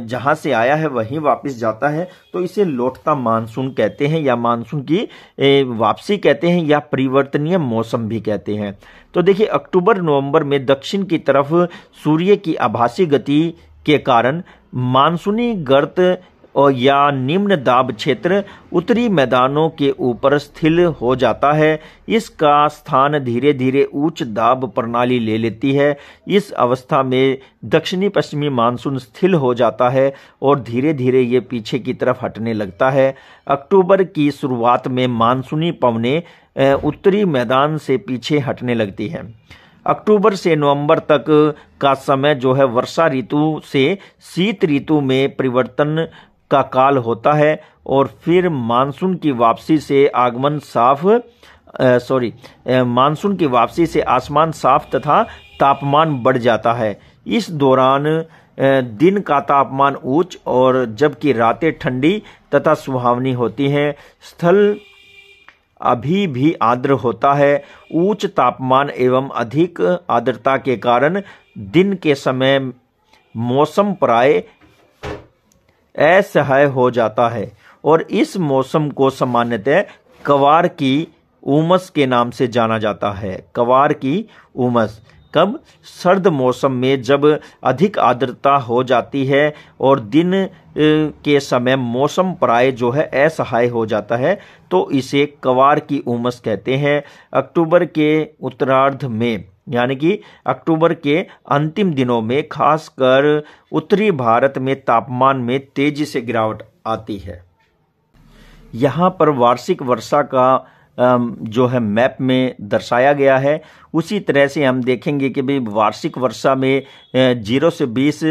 जहां से आया है वहीं वापस जाता है, तो इसे लौटता मानसून कहते हैं, या मानसून की वापसी कहते हैं, या परिवर्तनीय मौसम भी कहते हैं। तो देखिए, अक्टूबर नवंबर में दक्षिण की तरफ सूर्य की आभासी गति के कारण मानसूनी गर्त और या निम्न दाब क्षेत्र उत्तरी मैदानों के ऊपर स्थिर हो जाता है। इसका स्थान धीरे धीरे उच्च दाब प्रणाली ले लेती है। इस अवस्था में दक्षिणी पश्चिमी मानसून स्थिर हो जाता है और धीरे धीरे ये पीछे की तरफ हटने लगता है। अक्टूबर की शुरुआत में मानसूनी पवनें उत्तरी मैदान से पीछे हटने लगती हैं। अक्टूबर से नवंबर तक का समय जो है वर्षा ऋतु से शीत ऋतु में परिवर्तन का काल होता है, और फिर मानसून की वापसी से मानसून की वापसी से आसमान साफ तथा तापमान बढ़ जाता है। इस दौरान दिन का तापमान उच्च और जबकि रातें ठंडी तथा सुहावनी होती हैं। स्थल अभी भी आर्द्र होता है। उच्च तापमान एवं अधिक आर्द्रता के कारण दिन के समय मौसम प्राय असह्य हो जाता है, और इस मौसम को सामान्यतः कवार की उमस के नाम से जाना जाता है। कवार की उमस कब? सर्द मौसम में जब अधिक आर्द्रता हो जाती है और दिन के समय मौसम प्राय जो है असह्य हो जाता है, तो इसे कवार की उमस कहते हैं। अक्टूबर के उत्तरार्ध में, यानी कि अक्टूबर के अंतिम दिनों में, खासकर उत्तरी भारत में तापमान में तेजी से गिरावट आती है। यहाँ पर वार्षिक वर्षा का जो है मैप में दर्शाया गया है। उसी तरह से हम देखेंगे कि भाई वार्षिक वर्षा में 0 से 20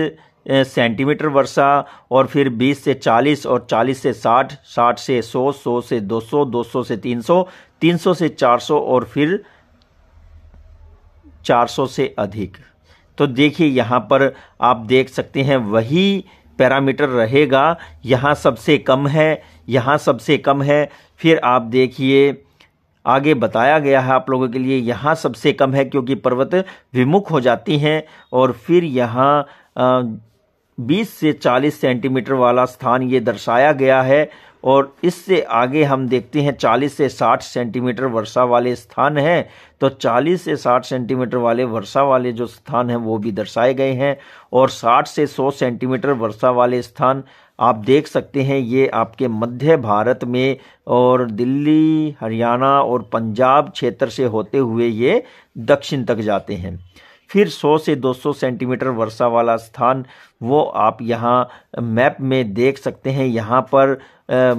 सेंटीमीटर वर्षा, और फिर 20 से 40 और 40 से 60, 60 से 100, 100 से 200, 200 से 300, 300 से 400 और फिर 400 से अधिक। तो देखिए, यहाँ पर आप देख सकते हैं वही पैरामीटर रहेगा। यहाँ सबसे कम है, यहाँ सबसे कम है। फिर आप देखिए आगे बताया गया है आप लोगों के लिए, यहाँ सबसे कम है क्योंकि पर्वत विमुख हो जाती हैं। और फिर यहाँ 20 से 40 सेंटीमीटर वाला स्थान ये दर्शाया गया है, और इससे आगे हम देखते हैं 40 से 60 सेंटीमीटर वर्षा वाले स्थान हैं। तो 40 से 60 सेंटीमीटर वाले वर्षा वाले जो स्थान हैं वो भी दर्शाए गए हैं, और 60 से 100 सेंटीमीटर वर्षा वाले स्थान आप देख सकते हैं, ये आपके मध्य भारत में और दिल्ली, हरियाणा और पंजाब क्षेत्र से होते हुए ये दक्षिण तक जाते हैं। फिर 100 से 200 सेंटीमीटर वर्षा वाला स्थान वो आप यहाँ मैप में देख सकते हैं। यहाँ पर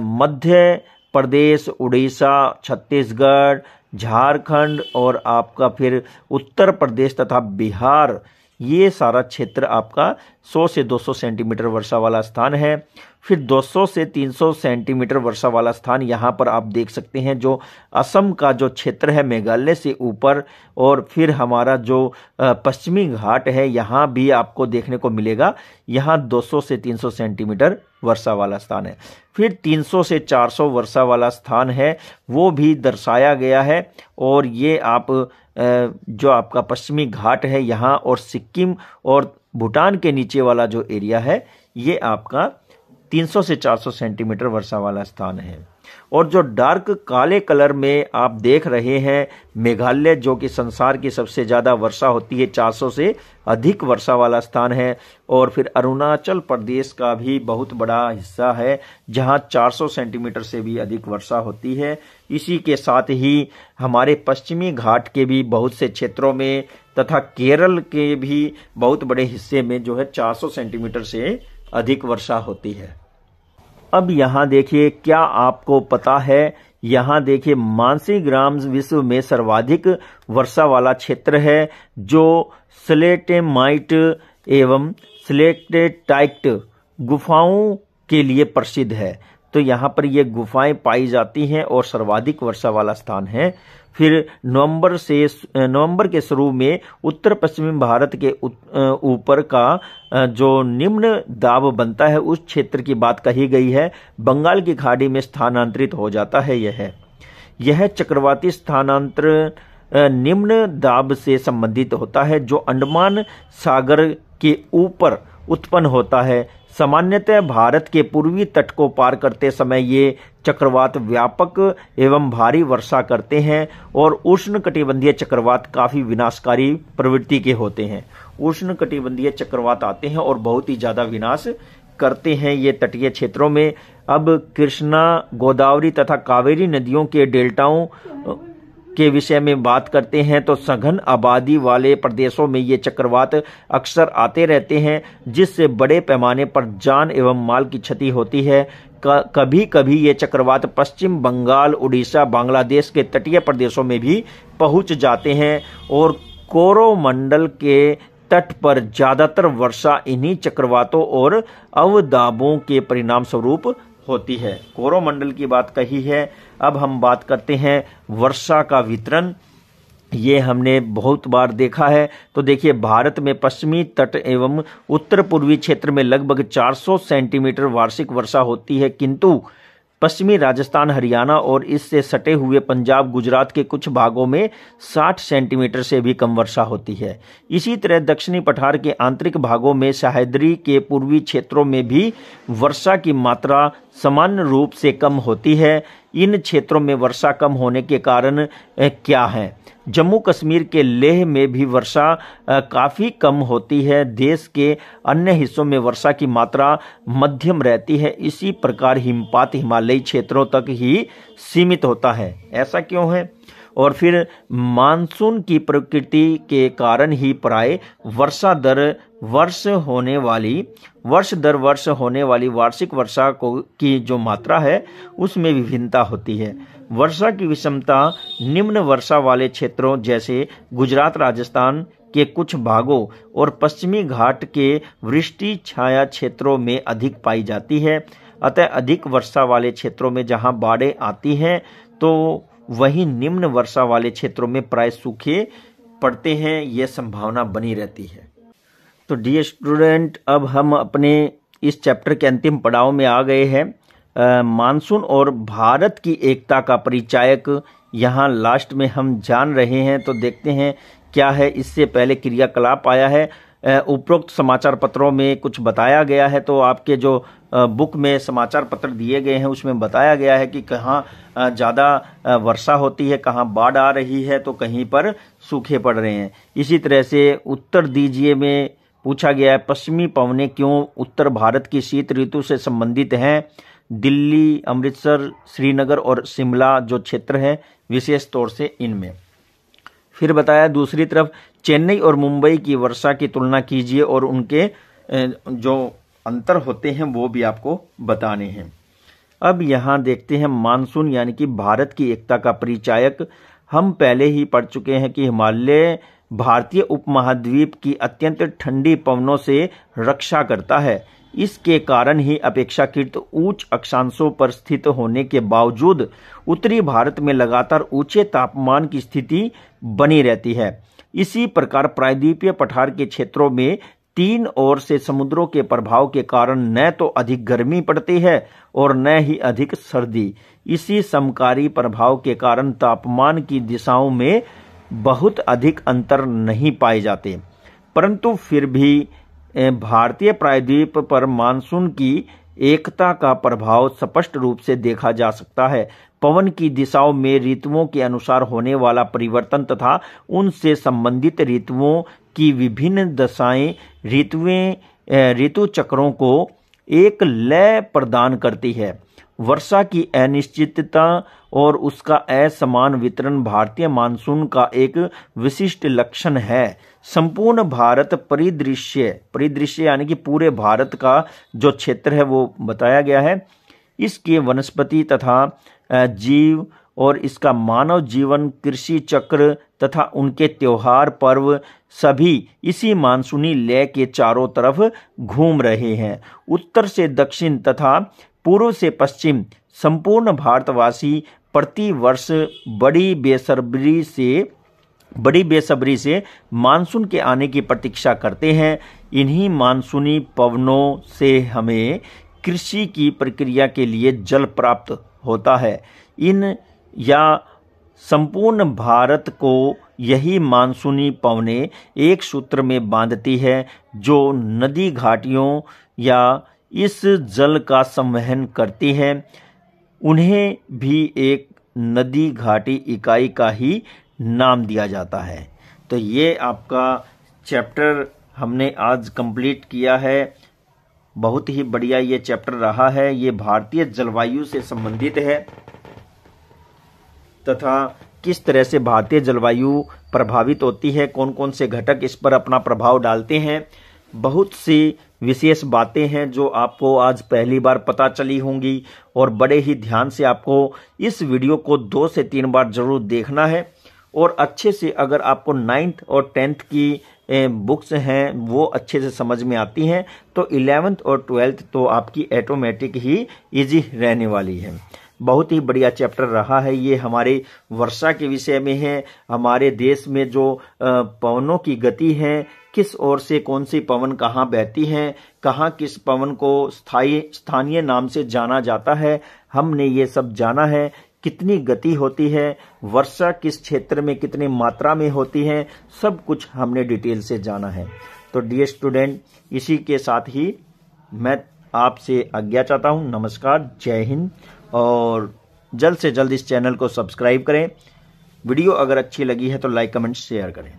मध्य प्रदेश, उड़ीसा, छत्तीसगढ़, झारखंड और आपका फिर उत्तर प्रदेश तथा बिहार, ये सारा क्षेत्र आपका 100 से 200 सेंटीमीटर वर्षा वाला स्थान है। फिर 200 से 300 सेंटीमीटर वर्षा वाला स्थान यहाँ पर आप देख सकते हैं, जो असम का जो क्षेत्र है मेघालय से ऊपर, और फिर हमारा जो पश्चिमी घाट है यहाँ भी आपको देखने को मिलेगा। यहाँ 200 से 300 सेंटीमीटर वर्षा वाला स्थान है। फिर 300 से 400 वर्षा वाला स्थान है वो भी दर्शाया गया है, और ये आप जो आपका पश्चिमी घाट है यहाँ और सिक्किम और भूटान के नीचे वाला जो एरिया है ये आपका 300 से 400 सेंटीमीटर वर्षा वाला स्थान है। और जो डार्क काले कलर में आप देख रहे हैं मेघालय, जो कि संसार की सबसे ज़्यादा वर्षा होती है, 400 से अधिक वर्षा वाला स्थान है। और फिर अरुणाचल प्रदेश का भी बहुत बड़ा हिस्सा है जहां 400 सेंटीमीटर से भी अधिक वर्षा होती है। इसी के साथ ही हमारे पश्चिमी घाट के भी बहुत से क्षेत्रों में तथा केरल के भी बहुत बड़े हिस्से में जो है 400 सेंटीमीटर से अधिक वर्षा होती है। अब यहाँ देखिए, क्या आपको पता है, यहाँ देखिए मानसी ग्राम विश्व में सर्वाधिक वर्षा वाला क्षेत्र है, जो स्लेटेमाइट एवं स्लेटेटाइट गुफाओं के लिए प्रसिद्ध है। तो यहाँ पर ये गुफाएं पाई जाती हैं और सर्वाधिक वर्षा वाला स्थान है। फिर नवंबर के शुरू में उत्तर पश्चिमी भारत के ऊपर का जो निम्न दाब बनता है उस क्षेत्र की बात कही गई है, बंगाल की खाड़ी में स्थानांतरित हो जाता है। यह चक्रवाती स्थानांतर निम्न दाब से संबंधित होता है जो अंडमान सागर के ऊपर उत्पन्न होता है। सामान्यतः भारत के पूर्वी तट को पार करते समय ये चक्रवात व्यापक एवं भारी वर्षा करते हैं और उष्णकटिबंधीय चक्रवात काफी विनाशकारी प्रवृत्ति के होते हैं। उष्णकटिबंधीय चक्रवात आते हैं और बहुत ही ज्यादा विनाश करते हैं ये तटीय क्षेत्रों में। अब कृष्णा, गोदावरी तथा कावेरी नदियों के डेल्टाओं के विषय में बात करते हैं तो सघन आबादी वाले प्रदेशों में ये चक्रवात अक्सर आते रहते हैं जिससे बड़े पैमाने पर जान एवं माल की क्षति होती है। कभी कभी ये चक्रवात पश्चिम बंगाल, उड़ीसा, बांग्लादेश के तटीय प्रदेशों में भी पहुंच जाते हैं और कोरोमंडल के तट पर ज्यादातर वर्षा इन्हीं चक्रवातों और अवदाबों के परिणाम स्वरूप होती है। कोरोमंडल की बात कही है। अब हम बात करते हैं वर्षा का वितरण। ये हमने बहुत बार देखा है। तो देखिए, भारत में पश्चिमी तट एवं उत्तर पूर्वी क्षेत्र में लगभग 400 सेंटीमीटर वार्षिक वर्षा होती है, किंतु पश्चिमी राजस्थान, हरियाणा और इससे सटे हुए पंजाब, गुजरात के कुछ भागों में 60 सेंटीमीटर से भी कम वर्षा होती है। इसी तरह दक्षिणी पठार के आंतरिक भागों में सह्याद्री के पूर्वी क्षेत्रों में भी वर्षा की मात्रा सामान्य रूप से कम होती है। इन क्षेत्रों में वर्षा कम होने के कारण क्या है? जम्मू कश्मीर के लेह में भी वर्षा काफ़ी कम होती है। देश के अन्य हिस्सों में वर्षा की मात्रा मध्यम रहती है। इसी प्रकार हिमपात हिमालयी क्षेत्रों तक ही सीमित होता है। ऐसा क्यों है? और फिर मानसून की प्रकृति के कारण ही प्राय वर्ष दर वर्ष होने वाली वार्षिक वर्षा की जो मात्रा है उसमें विभिन्नता होती है। वर्षा की विषमता निम्न वर्षा वाले क्षेत्रों जैसे गुजरात, राजस्थान के कुछ भागों और पश्चिमी घाट के वृष्टि छाया क्षेत्रों में अधिक पाई जाती है। अतः अधिक वर्षा वाले क्षेत्रों में जहां बाढ़ें आती हैं तो वहीं निम्न वर्षा वाले क्षेत्रों में प्राय सूखे पड़ते हैं। यह संभावना बनी रहती है। तो डियर स्टूडेंट, अब हम अपने इस चैप्टर के अंतिम पड़ाव में आ गए हैं। मानसून और भारत की एकता का परिचायक यहाँ लास्ट में हम जान रहे हैं। तो देखते हैं क्या है। इससे पहले क्रियाकलाप आया है। उपरोक्त समाचार पत्रों में कुछ बताया गया है। तो आपके जो बुक में समाचार पत्र दिए गए हैं उसमें बताया गया है कि कहाँ ज़्यादा वर्षा होती है, कहाँ बाढ़ आ रही है, तो कहीं पर सूखे पड़ रहे हैं। इसी तरह से उत्तर दीजिए में पूछा गया है, पश्चिमी पवनें क्यों उत्तर भारत की शीत ऋतु से संबंधित हैं? दिल्ली, अमृतसर, श्रीनगर और शिमला जो क्षेत्र है विशेष तौर से इनमें। फिर बताया दूसरी तरफ चेन्नई और मुंबई की वर्षा की तुलना कीजिए और उनके जो अंतर होते हैं वो भी आपको बताने हैं। अब यहाँ देखते हैं मानसून यानी कि भारत की एकता का परिचायक। हम पहले ही पढ़ चुके हैं कि हिमालय भारतीय उपमहाद्वीप की अत्यंत ठंडी पवनों से रक्षा करता है। इसके कारण ही अपेक्षाकृत उच्च अक्षांशों पर स्थित होने के बावजूद उत्तरी भारत में लगातार ऊंचे तापमान की स्थिति बनी रहती है। इसी प्रकार प्रायद्वीपीय पठार के क्षेत्रों में तीन ओर से समुद्रों के प्रभाव के कारण न तो अधिक गर्मी पड़ती है और न ही अधिक सर्दी। इसी समकारी प्रभाव के कारण तापमान की दिशाओं में बहुत अधिक अंतर नहीं पाए जाते, परंतु फिर भी भारतीय प्रायद्वीप पर मानसून की एकता का प्रभाव स्पष्ट रूप से देखा जा सकता है। पवन की दिशाओं में ऋतुओं के अनुसार होने वाला परिवर्तन तथा उनसे संबंधित ऋतुओं की विभिन्न दशाएं ऋतु चक्रों को एक लय प्रदान करती है। वर्षा की अनिश्चितता और उसका असमान वितरण भारतीय मानसून का एक विशिष्ट लक्षण है। संपूर्ण भारत परिदृश्य यानी कि पूरे भारत का जो क्षेत्र है वो बताया गया है। इसके वनस्पति तथा जीव और इसका मानव जीवन, कृषि चक्र तथा उनके त्योहार पर्व सभी इसी मानसूनी लय के चारों तरफ घूम रहे हैं। उत्तर से दक्षिण तथा पूर्व से पश्चिम संपूर्ण भारतवासी प्रति वर्ष बड़ी बेसब्री से मानसून के आने की प्रतीक्षा करते हैं। इन्हीं मानसूनी पवनों से हमें कृषि की प्रक्रिया के लिए जल प्राप्त होता है। इन या संपूर्ण भारत को यही मानसूनी पवनें एक सूत्र में बांधती है, जो नदी घाटियों या इस जल का संवहन करती है। उन्हें भी एक नदी घाटी इकाई का ही नाम दिया जाता है। तो ये आपका चैप्टर हमने आज कंप्लीट किया है। बहुत ही बढ़िया ये चैप्टर रहा है। ये भारतीय जलवायु से संबंधित है तथा किस तरह से भारतीय जलवायु प्रभावित होती है, कौन कौन से घटक इस पर अपना प्रभाव डालते हैं। बहुत सी विशेष बातें हैं जो आपको आज पहली बार पता चली होंगी और बड़े ही ध्यान से आपको इस वीडियो को 2 से 3 बार जरूर देखना है। और अच्छे से अगर आपको 9th और 10th की बुक्स हैं वो अच्छे से समझ में आती हैं तो 11th और 12th तो आपकी ऑटोमेटिक ही इजी रहने वाली है। बहुत ही बढ़िया चैप्टर रहा है ये। हमारे वर्षा के विषय में है, हमारे देश में जो पवनों की गति है, किस ओर से कौन सी पवन कहाँ बहती हैं, कहाँ किस पवन को स्थानीय नाम से जाना जाता है, हमने ये सब जाना है। कितनी गति होती है, वर्षा किस क्षेत्र में कितनी मात्रा में होती है, सब कुछ हमने डिटेल से जाना है। तो डियर स्टूडेंट, इसी के साथ ही मैं आपसे आज्ञा चाहता हूँ। नमस्कार, जय हिंद। और जल्द से जल्द इस चैनल को सब्सक्राइब करें। वीडियो अगर अच्छी लगी है तो लाइक कमेंट शेयर करें।